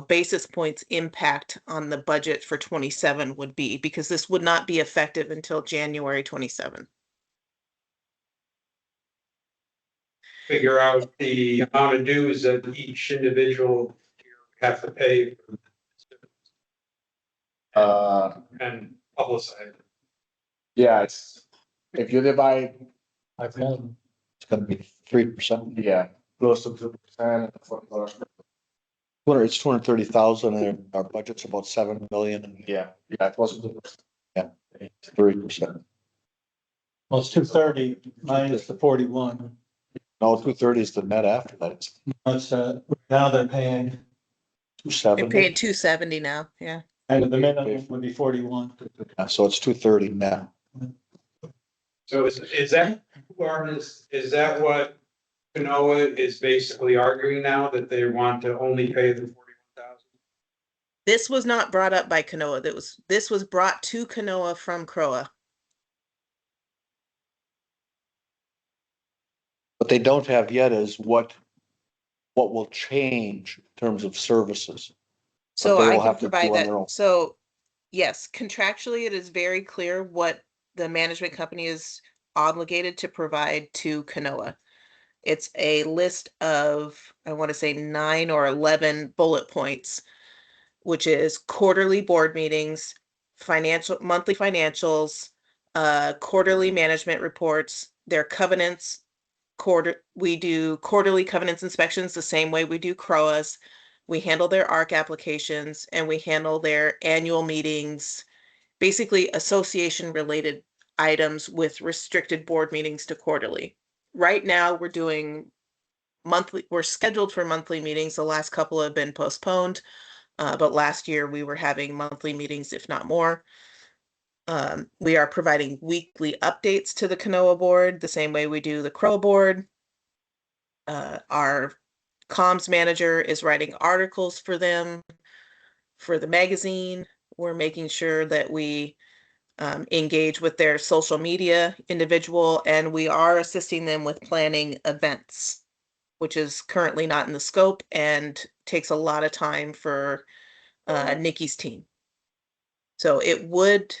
basis points impact on the budget for 27 would be, because this would not be effective until January 27. Figure out the amount of dues that each individual have to pay and publicize. Yeah, it's, if you divide, I've had, It's gonna be 3%. yeah, close to 2%. It's 230,000 and our budget's about 7 million. Yeah, close to 2%. 3%. well, it's 230 minus the 41. No, 230 is the net after that. It's That's, now they're paying, They're 270. paying 270 now. Yeah. and the minimum would be 41. So it's 230 net. So is that, is that what Kanoa is basically arguing now, that they want to only pay the 41,000? This was not brought up by Kanoa. This was brought to Kanoa from CROA. What they don't have yet is what will change in terms of services. So they I will can have to do provide on their own. that. So yes, contractually, it is very clear what the management company is obligated to provide to Kanoa. It's a list of, I want to say 9 or 11 bullet points, which is quarterly board meetings, monthly financials, quarterly management reports, their covenants. We do quarterly covenants inspections the same way we do CROAs. We handle their ARC applications, and we handle their annual meetings, basically association related items with restricted board meetings to quarterly. Right now we're doing we're scheduled for monthly meetings. The last couple have been postponed, but last year we were having monthly meetings, if not more. We are providing weekly updates to the Kanoa board the same way we do the CROA board. Our comms manager is writing articles for them for the magazine. We're making sure that we engage with their social media individual, and we are assisting them with planning events, which is currently not in the scope and takes a lot of time for Nikki's team. So it would,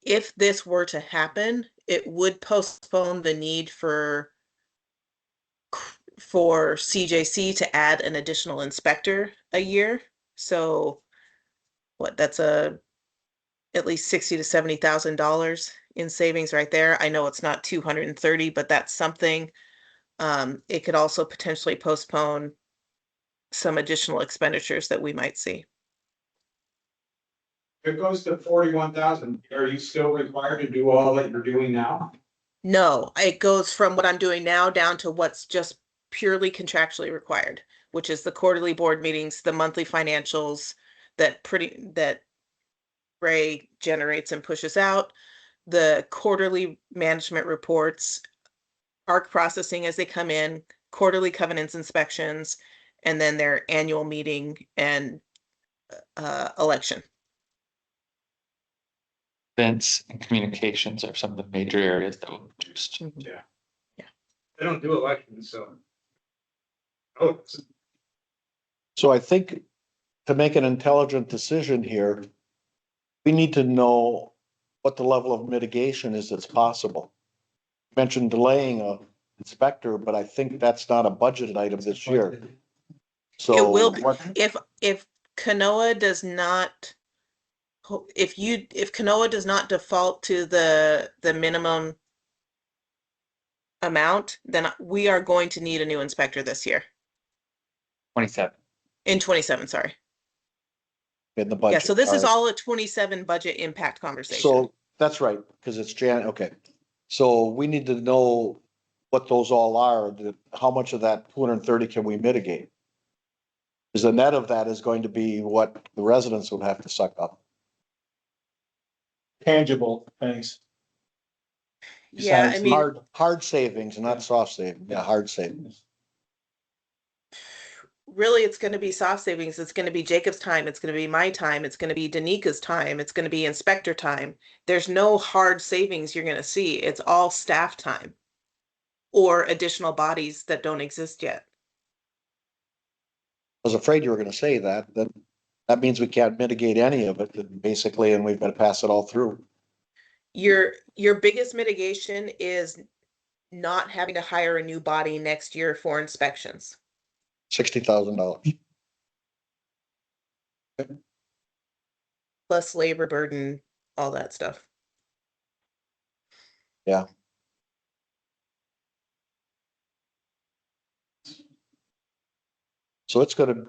if this were to happen, it would postpone the need for CJC to add an additional inspector a year. So that's at least $60,000 to $70,000 in savings right there. I know it's not 230, but that's something. It could also potentially postpone some additional expenditures that we might see. If it goes to 41,000, are you still required to do all that you're doing now? No, it goes from what I'm doing now down to what's just purely contractually required, which is the quarterly board meetings, the monthly financials that Ray generates and pushes out, the quarterly management reports, ARC processing as they come in, quarterly covenants inspections, and then their annual meeting and election. Events and communications are some of the major areas that will reduce. Yeah. They don't do elections, so. Oh, So I think to make an intelligent decision here, we need to know what the level of mitigation is that's possible. You mentioned delaying a inspector, but I think that's not a budgeted item this year. So It will be. what- If Kanoa does not, if Kanoa does not default to the minimum amount, then we are going to need a new inspector this year. 27. In 27, sorry. in the budget. Yeah, so this is right. all a 27 budget impact conversation. So that's right, because it's okay. So we need to know what those all are, how much of that 230 can we mitigate? Because the net of that is going to be what the residents would have to suck up. Tangible things. Yeah, I Besides mean, hard savings, not soft savings, yeah, hard savings. really it's going to be soft savings. It's going to be Jacob's time. It's going to be my time. It's going to be Danika's time. It's going to be inspector time. There's no hard savings you're going to see. It's all staff time or additional bodies that don't exist yet. was afraid you were gonna say that, that means we can't mitigate any of it, then basically, and we've got to pass it all through. Your biggest mitigation is not having to hire a new body next year for inspections. $60,000. Plus labor burden, all that stuff. So it's gonna,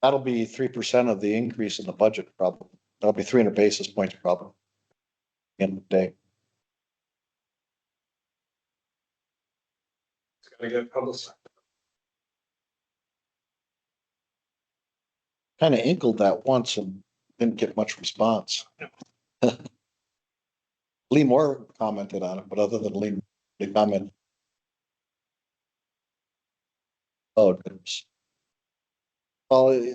that'll be 3% of the increase in the budget probably. That'll be 300 basis points probably. End of the day. It's gonna get publicized. Kind of inkled that once and didn't get much response. Lee Moore commented on it, but other than Lee, the comment. Oh, goodness. Well,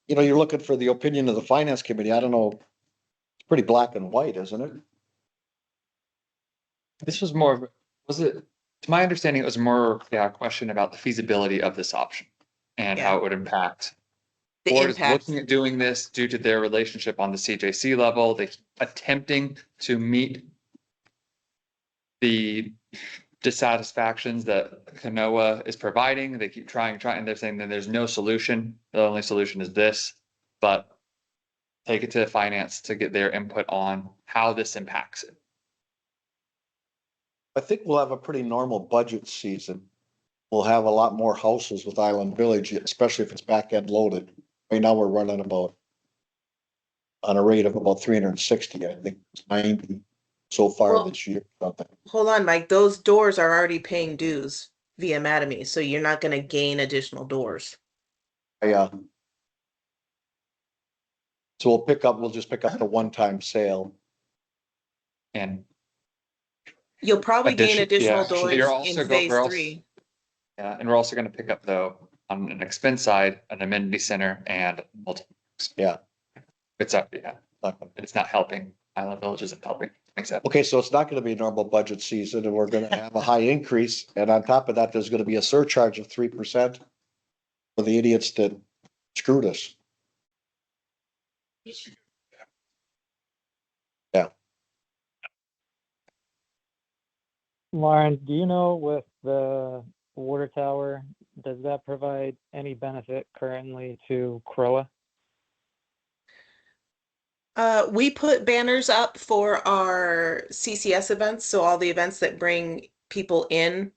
you're looking for the opinion of the finance committee. I don't know. It's pretty black and white, isn't it? This was more, was it, to my understanding, it was more, a question about the feasibility of this option and how it would impact. The Board is impact. looking at doing this due to their relationship on the CJC level. They attempting to meet the dissatisfactions that Kanoa is providing. They keep trying, and they're saying that there's no solution. The only solution is this, but take it to finance to get their input on how this impacts it. I think we'll have a pretty normal budget season. We'll have a lot more houses with Island Village, especially if it's back end loaded. Right now, we're running about on a rate of about 360, I think, 90 so far Well- this year. Something. Hold on, Mike, those doors are already paying dues via Mattamy, so you're not gonna gain additional doors. Yeah. So we'll just pick up the one-time sale. And You'll probably gain additional Addition- yeah. You're doors also in go- phase we're also- 3. yeah, and we're also going to pick up though on an expense side, an amenity center and multiple. Yeah. It's up, it's not helping. Island Village isn't helping. Except Okay, so it's not gonna be a normal budget season and we're gonna have a high increase. And on top of that, there's gonna be a surcharge of 3% for the idiots that screwed us. Lauren, do you know with the water tower, does that provide any benefit currently to CROA? We put banners up for our CCS events, so all the events that bring people in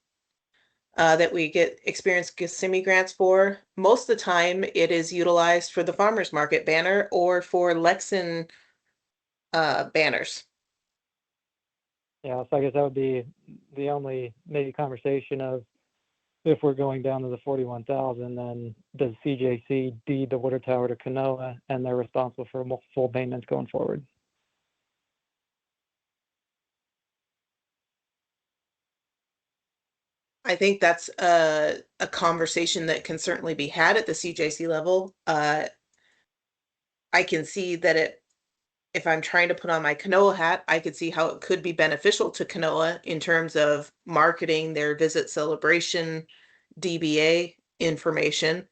that we get experience Kissimmee grants for. Most of the time, it is utilized for the farmers market banner or for Lexan banners. Yeah, so I guess that would be the only maybe conversation of if we're going down to the 41,000, then does CJC deed the water tower to Kanoa and they're responsible for full maintenance going forward? I think that's a conversation that can certainly be had at the CJC level. I can see that if I'm trying to put on my Kanoa hat, I could see how it could be beneficial to Kanoa in terms of marketing their visit celebration DBA information,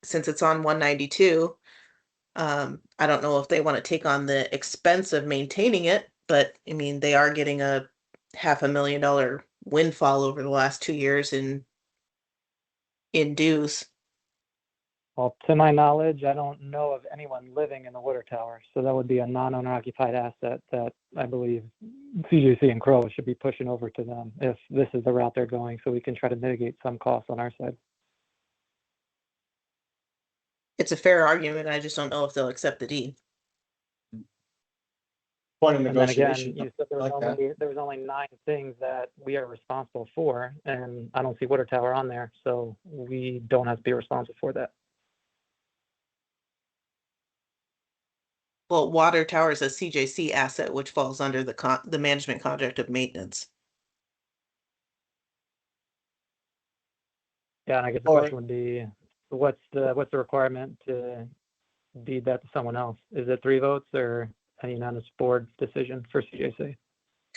since it's on 192. I don't know if they want to take on the expense of maintaining it, but I mean, they are getting a $500,000 windfall over the last 2 years in dues. Well, to my knowledge, I don't know of anyone living in the water tower, so that would be a non-owner occupied asset that I believe CJC and CROA should be pushing over to them if this is the route they're going, so we can try to mitigate some costs on our side. It's a fair argument. I just don't know if they'll accept the deed. Point of And then again, negotiation. you said there was only 9 things that we are responsible for, and I don't see water tower on there, so we don't have to be responsible for that. Well, water tower is a CJC asset, which falls under the management contract of maintenance. Yeah, and I guess the question would be, what's the requirement to deed that to someone else? Is it 3 votes or a unanimous board decision for CJC?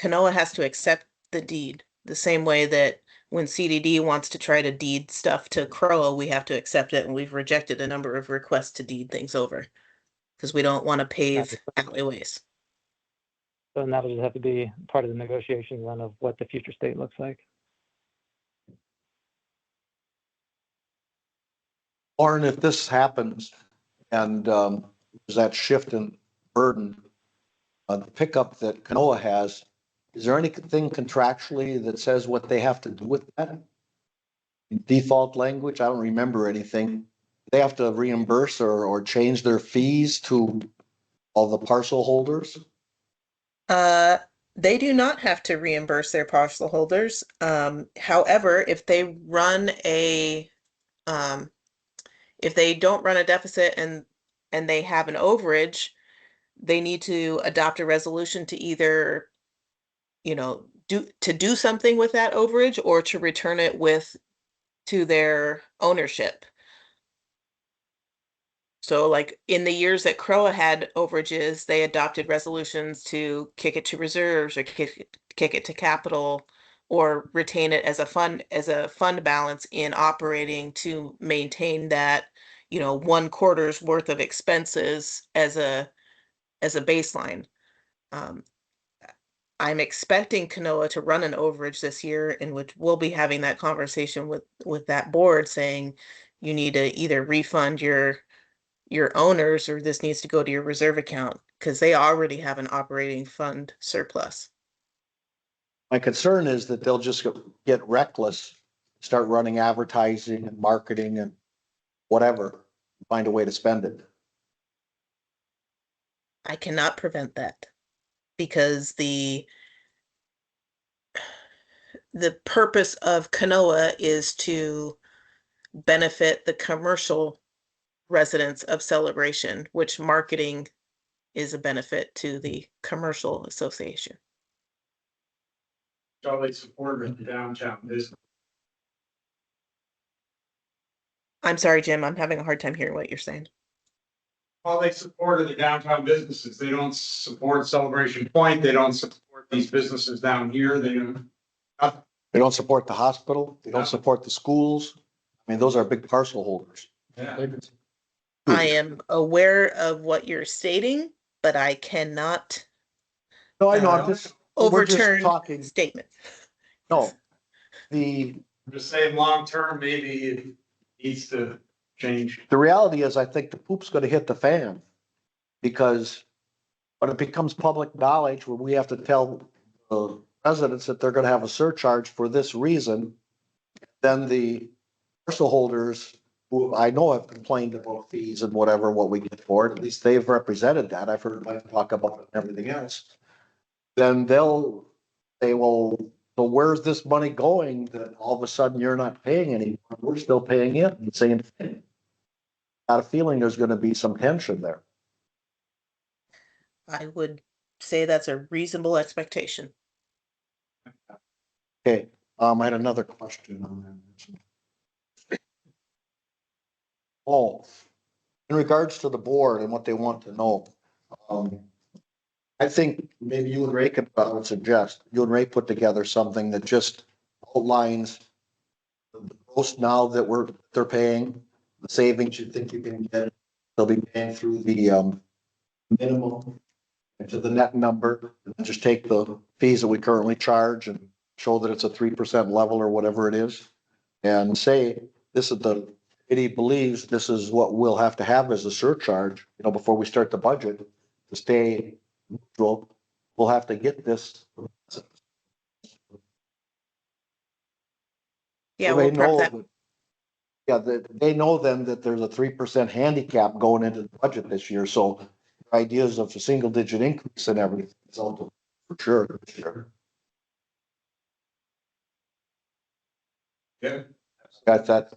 Kanoa has to accept the deed. The same way that when CDD wants to try to deed stuff to CROA, we have to accept it, and we've rejected a number of requests to deed things over. Because we don't want to pave alleyways. So that'll just have to be part of the negotiations then of what the future state looks like. Lauren, if this happens and there's that shift in burden, the pickup that Canoa has, is there anything contractually that says what they have to do with that? Default language? I don't remember anything. They have to reimburse or change their fees to all the parcel holders? They do not have to reimburse their parcel holders. However, if they run if they don't run a deficit and they have an overage, they need to adopt a resolution to either, do something with that overage or to return it to their ownership. So like in the years that CROA had overages, they adopted resolutions to kick it to reserves or kick it to capital or retain it as a fund balance in operating to maintain that, 1/4's worth of expenses as a baseline. I'm expecting Canoa to run an overage this year in which we'll be having that conversation with that board saying you need to either refund your owners or this needs to go to your reserve account because they already have an operating fund surplus. My concern is that they'll just get reckless, start running advertising and marketing and whatever, find a way to spend it. I cannot prevent that because the purpose of Canoa is to benefit the commercial residents of Celebration, which marketing is a benefit to the commercial association. So they support the downtown business. I'm sorry, Jim, I'm having a hard time hearing what you're saying. Well, they supported the downtown businesses. They don't support Celebration Point. They don't support these businesses down here. They don't support the hospital. They don't support the schools. I mean, those are big parcel holders. Yeah. I am aware of what you're stating, but I cannot No, I know, I'm just, we're just overturn talking, statements. no. I'm just saying, long term, maybe it needs to change. The reality is, I think the poop's gonna hit the fan. Because when it becomes public knowledge, where we have to tell the residents that they're gonna have a surcharge for this reason, then the parcel holders, who I know have complained about fees and whatever, what we get for it, at least they've represented that. I've heard them talk about everything else. Then they'll say, well, so where's this money going that all of a sudden you're not paying anymore? We're still paying it and saying, got a feeling there's gonna be some tension there. I would say that's a reasonable expectation. Okay, I had another question on that. Oh, in regards to the board and what they want to know, I think maybe you and Ray could, I would suggest, you and Ray put together something that just outlines the most now that they're paying, the savings you think you can get, they'll be paying through the, minimum into the net number, and just take the fees that we currently charge and show that it's a 3% level or whatever it is. And say, this is he believes this is what we'll have to have as a surcharge, before we start the budget to stay neutral. We'll have to get this. Yeah, So we'll they prep know that. they know then that there's a 3% handicap going into the budget this year, so ideas of a single digit increase and everything, so for sure. Yeah. Got that,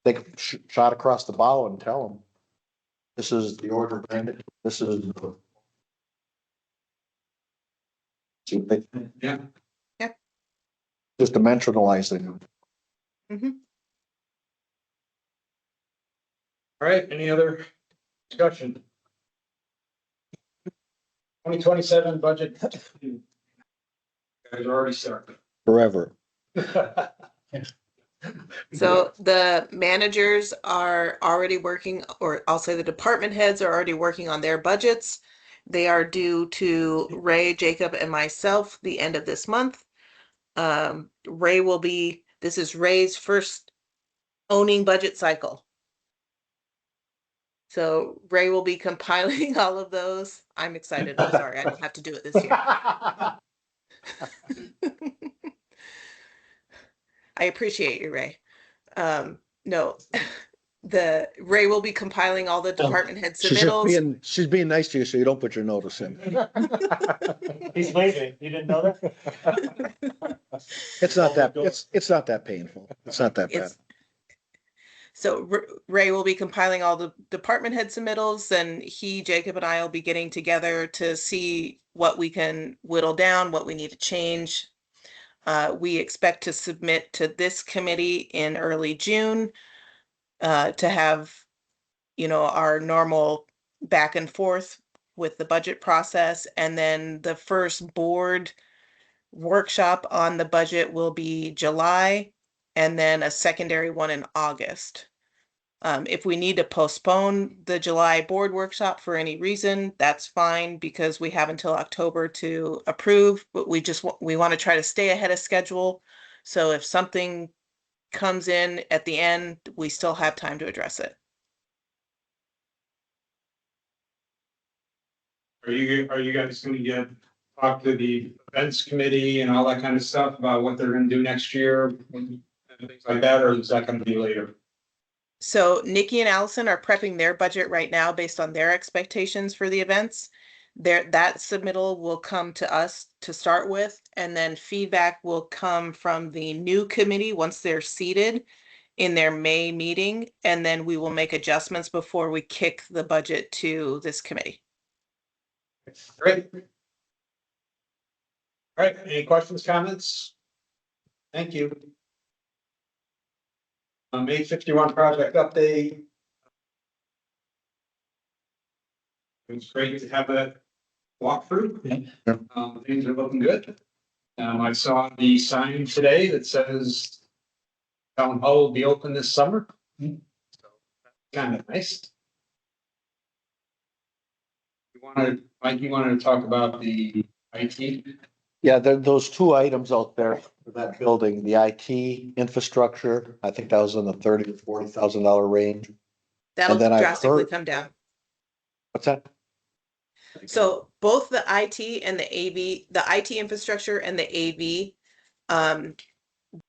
take a shot across the bow and tell them, this is the order of magnitude, this is. See what they think. Yeah. Yeah. Just dimensionalizing. All right, any other discussion? 2027 budget. Guys are already started. Forever. So the managers are already working, or I'll say the department heads are already working on their budgets. They are due to Ray, Jacob, and myself the end of this month. This is Ray's first owning budget cycle. So Ray will be compiling all of those. I'm excited. I'm sorry, I don't have to do it this year. I appreciate you, Ray. No, the Ray will be compiling all the department head submittals. She's being nice to you, so you don't put your notice in. He's leaving. You didn't know that? It's not that, it's not that painful. It's not that bad. It's so Ray will be compiling all the department head submittals, and Jacob, and I will be getting together to see what we can whittle down, what we need to change. We expect to submit to this committee in early June to have, our normal back and forth with the budget process. And then the first board workshop on the budget will be July, and then a secondary one in August. If we need to postpone the July board workshop for any reason, that's fine, because we have until October to approve, but we want to try to stay ahead of schedule. So if something comes in at the end, we still have time to address it. Are you guys gonna talk to the events committee and all that kind of stuff about what they're gonna do next year? And things like that, or is that gonna be later? So Nikki and Allison are prepping their budget right now based on their expectations for the events. That submittal will come to us to start with, and then feedback will come from the new committee once they're seated in their May meeting, and then we will make adjustments before we kick the budget to this committee. Great. All right, any questions, comments? Thank you. 851 project update. It's great to have a walkthrough. Things are looking good. I saw the sign today that says town hall will be open this summer. So kind of nice. Mike, you wanted to talk about the IT? Yeah, those two items out there for that building, the IT infrastructure, I think that was in the $30,000 to $40,000 range. That'll then I've drastically heard- come down. What's that? So both the IT and the AV, the IT infrastructure and the AV,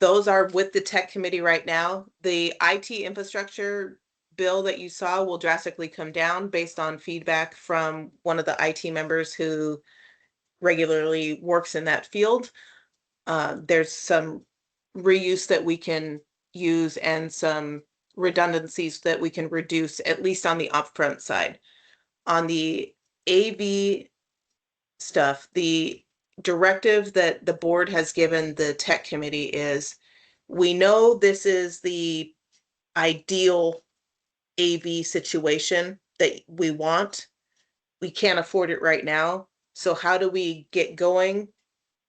those are with the tech committee right now. The IT infrastructure bill that you saw will drastically come down based on feedback from one of the IT members who regularly works in that field. There's some reuse that we can use and some redundancies that we can reduce, at least on the upfront side. On the AV stuff, the directive that the board has given the tech committee is, we know this is the ideal AV situation that we want. We can't afford it right now. So how do we get going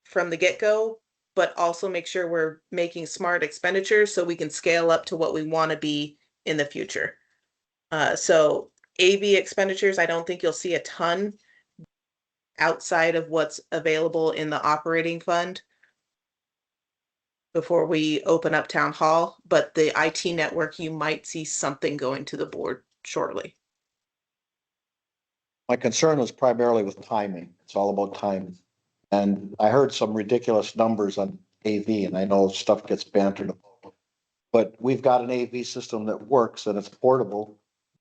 from the get-go, but also make sure we're making smart expenditures so we can scale up to what we want to be in the future? So AV expenditures, I don't think you'll see a ton outside of what's available in the operating fund before we open up town hall, but the IT network, you might see something going to the board shortly. My concern was primarily with timing. It's all about timing. And I heard some ridiculous numbers on AV, and I know stuff gets bantered about. But we've got an AV system that works and it's portable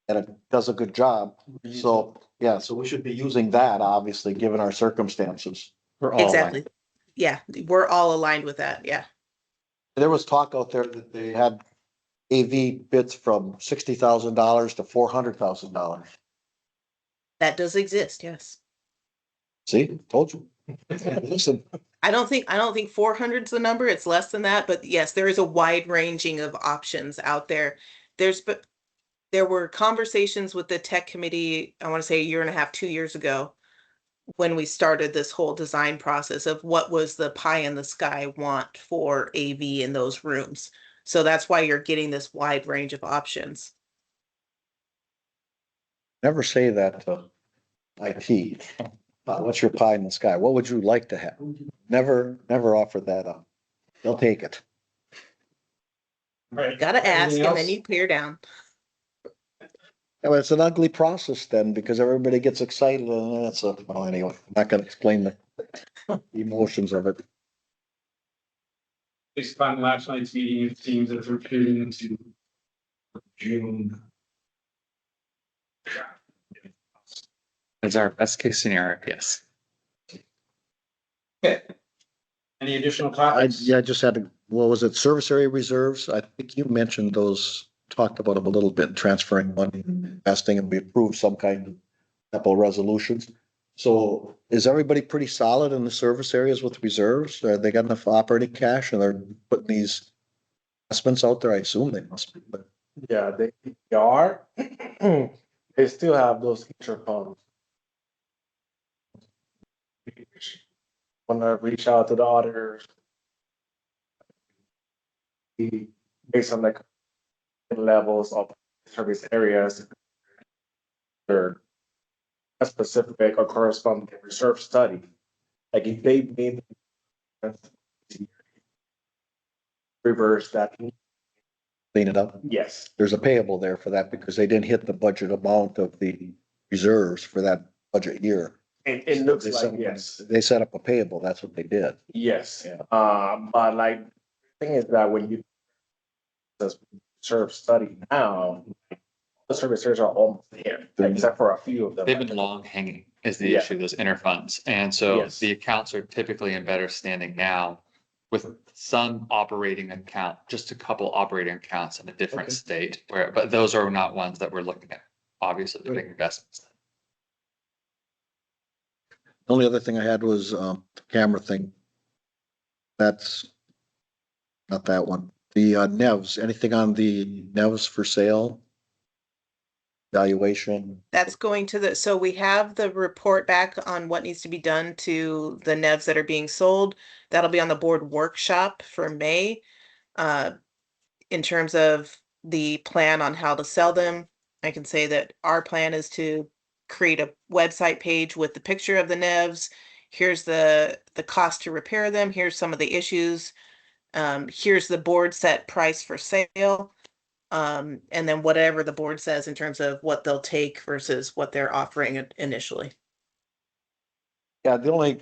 and it does a good job. So, yeah, so we should be using that, obviously, given our circumstances. Exactly. Yeah, we're all aligned with that. Yeah. There was talk out there that they had AV bids from $60,000 to $400,000. That does exist. Yes. See, told you. Listen, I don't think 400 is the number. It's less than that, but yes, there is a wide ranging of options out there. There were conversations with the tech committee, I want to say a year and a half, 2 years ago, when we started this whole design process of what was the pie in the sky want for AV in those rooms. So that's why you're getting this wide range of options. Never say that to IT. What's your pie in the sky? What would you like to have? Never offer that up. They'll take it. Right. Gotta ask Anything and then else? you clear down. Yeah, but it's an ugly process then because everybody gets excited and then well, anyway, I'm not gonna explain the emotions of it. Based upon last night's meeting, it seems that we're getting into June. That's our best case scenario, yes. Okay. Any additional I comments? just had to, what was it, service area reserves? I think you mentioned those, talked about them a little bit, transferring money, investing, and we approved some kind of couple resolutions. So is everybody pretty solid in the service areas with reserves? Are they got enough operating cash and they're putting these investments out there? I assume they must be, but Yeah, they are. They still have those intercoms. When I reach out to the auditors. Based on the levels of service areas. They're specific or corresponding reserve study. Like if they made. Reverse that, clean it up. yes, There's a payable there for that because they didn't hit the budget amount of the reserves for that budget year. it looks They like, set- yes. They set up a payable, that's what they did. Yes, Yeah. but like, the thing is that when you. Says serve study now, the services are almost there, except for a few of them. They've been long hanging is the Yeah. issue, those interfunds. And so Yes. the accounts are typically in better standing now with some operating account, just a couple operating accounts in a different Okay. state where, but those are not ones that we're looking at, obviously, the big investments. The only other thing I had was, the camera thing. That's not that one. The, NEVs, anything on the NEVs for sale? Valuation? That's going to the, so we have the report back on what needs to be done to the NEVs that are being sold. That'll be on the board workshop for May. In terms of the plan on how to sell them, I can say that our plan is to create a website page with the picture of the NEVs. Here's the cost to repair them. Here's some of the issues. Here's the board set price for sale. And then whatever the board says in terms of what they'll take versus what they're offering initially. Yeah, the only,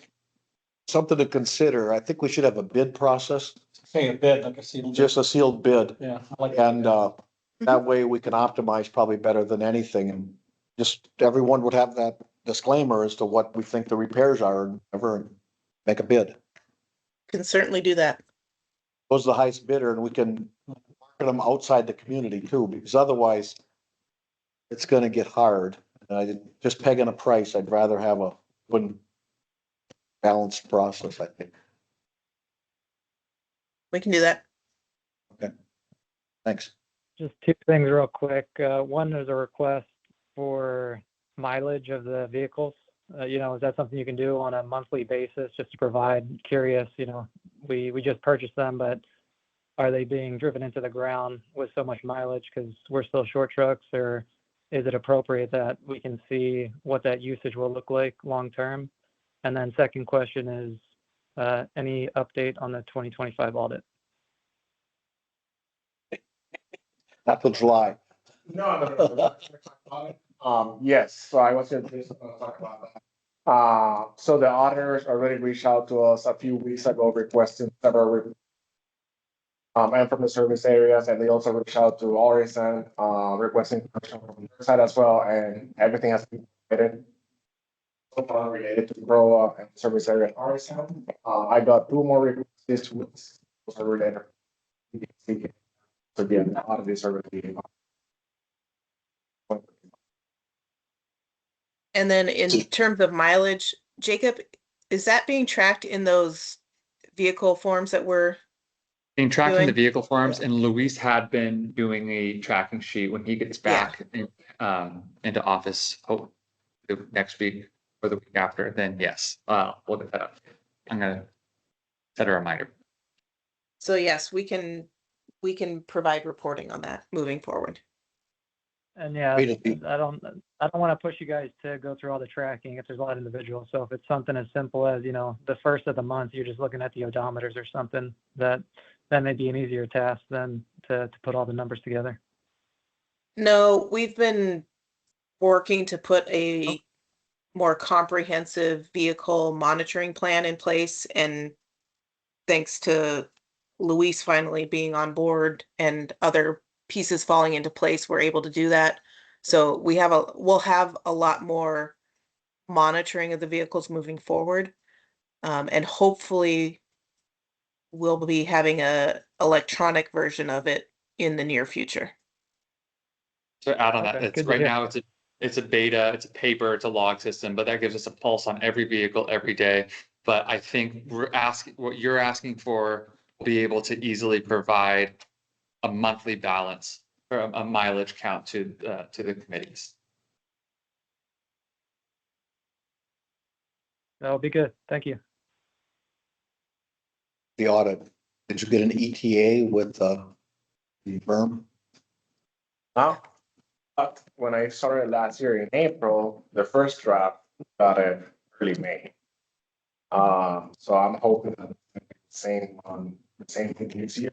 something to consider, I think we should have a bid process, Say a bid, like a sealed. just a sealed bid. Yeah. I like And, that way we can optimize probably better than anything and just everyone would have that disclaimer as to what we think the repairs are and ever make a bid. Can certainly do that. Goes the highest bidder and we can market them outside the community too, because otherwise it's gonna get hard. And I didn't, just pegging a price, I'd rather have a one balanced process, I think. We can do that. Thanks. Just two things real quick. One is a request for mileage of the vehicles. Is that something you can do on a monthly basis just to provide? Curious, we just purchased them, but are they being driven into the ground with so much mileage because we're still short trucks, or is it appropriate that we can see what that usage will look like long term? And then second question is, any update on the 2025 audit? Not till July. No. Yes, so I was gonna talk about that. So the auditors already reached out to us a few weeks ago requesting several. And from the service areas, and they also reached out to Orison, requesting from their side as well, and everything has been submitted. So far related to Grow and service area at Orison. I got 2 more requests this week, those are related. So yeah, the audit service. And then in terms of mileage, Jacob, is that being tracked in those vehicle forms that we're In tracking the Doing- vehicle forms, and Luis had been doing a tracking sheet when he gets Yeah. back into office, next week. or the week after, then yes, we'll get that up. I'm gonna set a reminder. So yes, we can provide reporting on that moving forward. And yeah, Way to be- I don't want to push you guys to go through all the tracking if there's a lot of individuals. So if it's something as simple as, the first of the month, you're just looking at the odometers or something, that may be an easier task than to put all the numbers together. No, we've been working to put a more comprehensive vehicle monitoring plan in place, and thanks to Luis finally being on board and other pieces falling into place, we're able to do that. So we'll have a lot more monitoring of the vehicles moving forward. And hopefully we'll be having a electronic version of it in the near future. To add on that, Okay, it's good to right hear. now, it's a beta, it's a paper, it's a log system, but that gives us a pulse on every vehicle every day. But I think what you're asking for, will be able to easily provide a monthly balance or a mileage count to the committees. That'll be good. Thank you. The audit, did you get an ETA with, the firm? Now, when I started last year in April, the first draft got it early May. So I'm hoping that the same thing this year.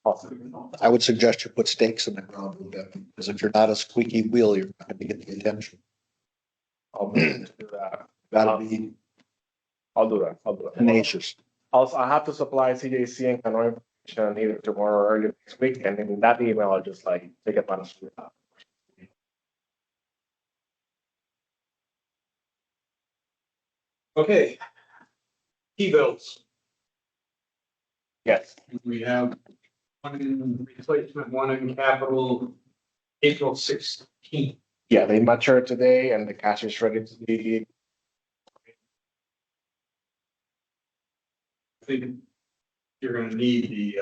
Possibly. I would suggest you put stakes in the ground a little bit, because if you're not a squeaky wheel, you're not gonna get the attention. I'll do that. Gotta be I'll do that. I'll do that. tenacious. Also, I have to supply CJC and Canoe information either tomorrow or early next week, and in that email, I'll just like take advantage of that. Okay. T-bills. Yes, We have one in replacement, one in capital, April 16th. yeah, they matured today and the cash is ready to be. I think you're gonna need the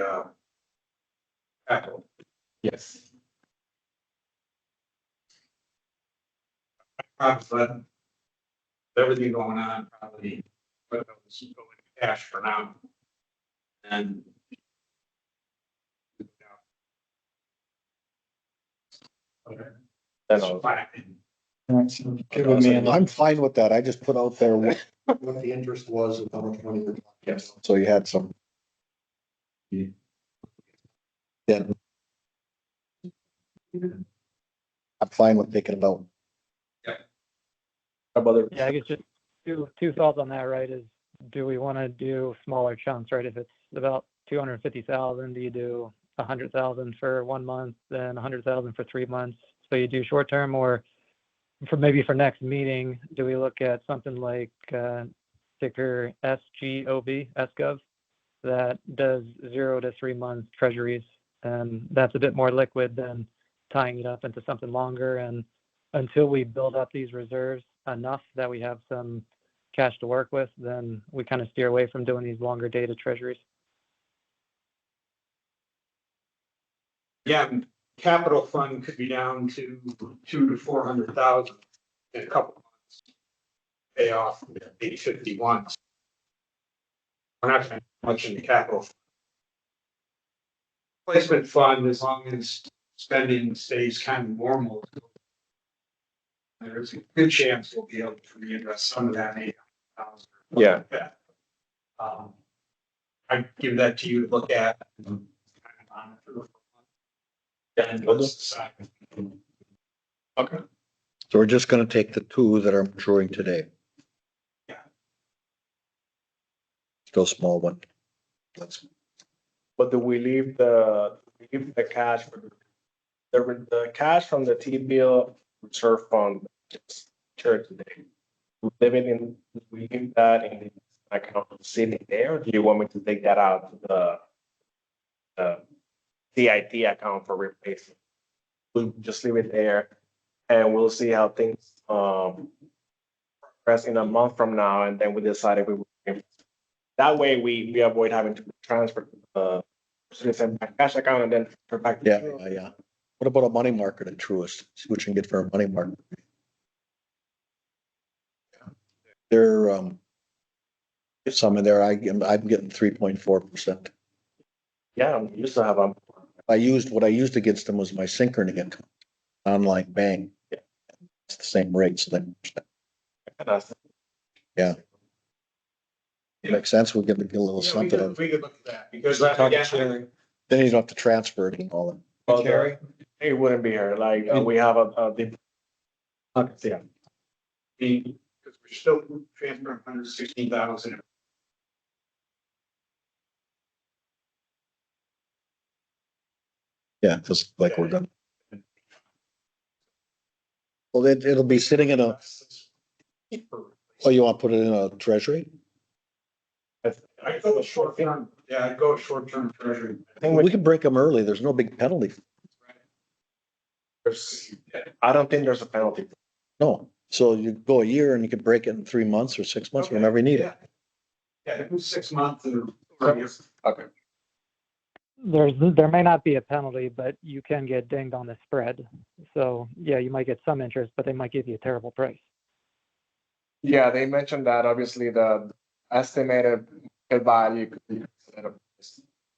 capital. Yes. Probably, but everything going on, probably, but those go in cash for now. And. Okay. Then I'll- I'm fine with that. I just put out there what the interest was and how much money we're talking. Yes. So you had some. Then. I'm fine with taking it out. About Yeah, I guess just two thoughts on that, right? Is do we want to do smaller chunks, right? If it's about 250,000, do you do 100,000 for 1 month, then 100,000 for 3 months? So you do short term, or for next meeting, do we look at something like ticker SGOV that does 0 to 3 month treasuries, and that's a bit more liquid than tying it up into something longer. And until we build up these reserves enough that we have some cash to work with, then we kind of steer away from doing these longer dated treasuries. Yeah, capital fund could be down to 200 to 400,000 in a couple months. Pay off 851. We're not spending much in the capital. Placement fund, as long as spending stays kind of normal. There's a good chance we'll be able to reinvest some of that 800,000. Yeah. I give that to you to look at. And let's decide. Okay. So we're just gonna take the two that are maturing today. Yeah. Still small one. But do we leave the cash for the cash from the T-bill reserve fund just matured today? We leave that in the account sitting there, or do you want me to take that out to the CIT account for replacement? We'll just leave it there and we'll see how things progress in a month from now, and then we decide if we will. That way we avoid having to transfer citizen cash account and then for back. Yeah. What about a money market at Truist? See what you can get for a money market. They're, some of there, I'm getting 3.4%. Yeah, we used to have a, What I used against them was my Synchrony account, online bank. It's the same rate, so that makes sense. We'll give it a little Yeah, something. we could look at that because Talk to again, Sherry. Then you don't have to transfer it and all that. well, Sherry? it wouldn't be here, like, we have yeah. because we're still transferring 116,000. Yeah, just like we're done. Well, it'll be sitting in a, oh, you want to put it in a treasury? I go with short term, yeah, I go with short term treasury. I think We can break them early. There's no big penalty. I don't think there's a penalty. No. So you go a year and you can break it in 3 months or 6 months, Okay, whenever you need it. Yeah, it was 6 months or a year. Okay. There may not be a penalty, but you can get dinged on the spread. So yeah, you might get some interest, but they might give you a terrible price. Yeah, they mentioned that obviously the estimated value could be considered.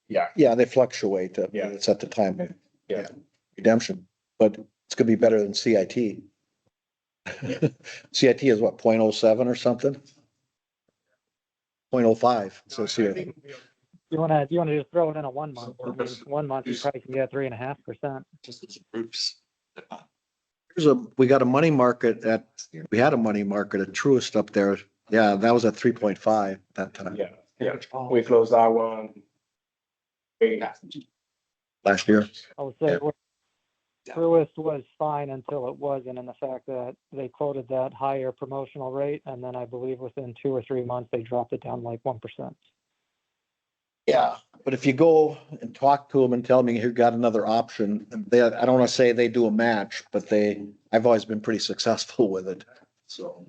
Yeah, Yeah, they fluctuate. Yeah. It's at the time of yeah. redemption, but it's gonna be better than CIT. CIT is what, 0.07 or something? 0.05, so see, You wanna just throw it in a 1 month. I mean, 1 month you probably can get 3.5%. Just as groups. we got a money market we had a money market at Truist up there. Yeah, that was at 3.5 that time, Yeah, we closed that one. last year. I would say Yeah. Truist was fine until it wasn't, and the fact that they quoted that higher promotional rate, and then I believe within 2 or 3 months, they dropped it down like 1%. Yeah, but if you go and talk to them and tell me, here, got another option, I don't wanna say they do a match, but I've always been pretty successful with it, so.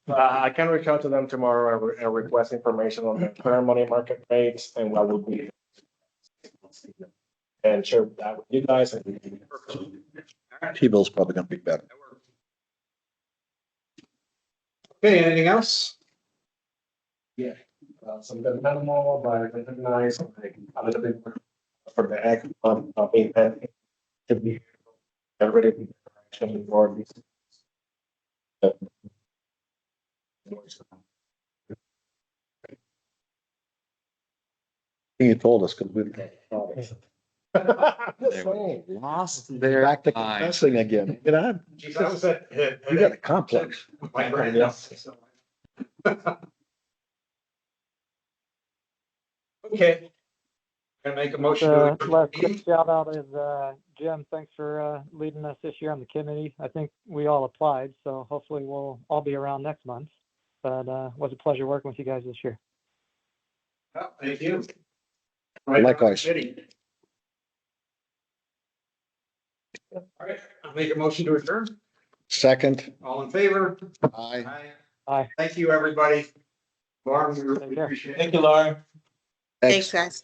I can reach out to them tomorrow and request information on the current money market rates and what would be. And share that with you guys. T-bill's probably gonna be better. Okay, anything else? Some good minimal, but recognize like a little bit for the act of being to be already before these. You told us, cause we. Lost They're their back to mind. confessing again. Get on. Geez, I was at. You got a complex. My brain. Okay. Gonna make a motion. to Last adjourn. quick shout out is Jim. Thanks for leading us this year on the committee. I think we all applied, so hopefully we'll all be around next month. But it was a pleasure working with you guys this year. Oh, thank you. Likewise. All right, I'll make a motion to adjourn. Second. All in favor? Aye. Aye. Thank you, everybody. Lauren, we Take care. appreciate it. Thank you, Lauren. Thanks, guys.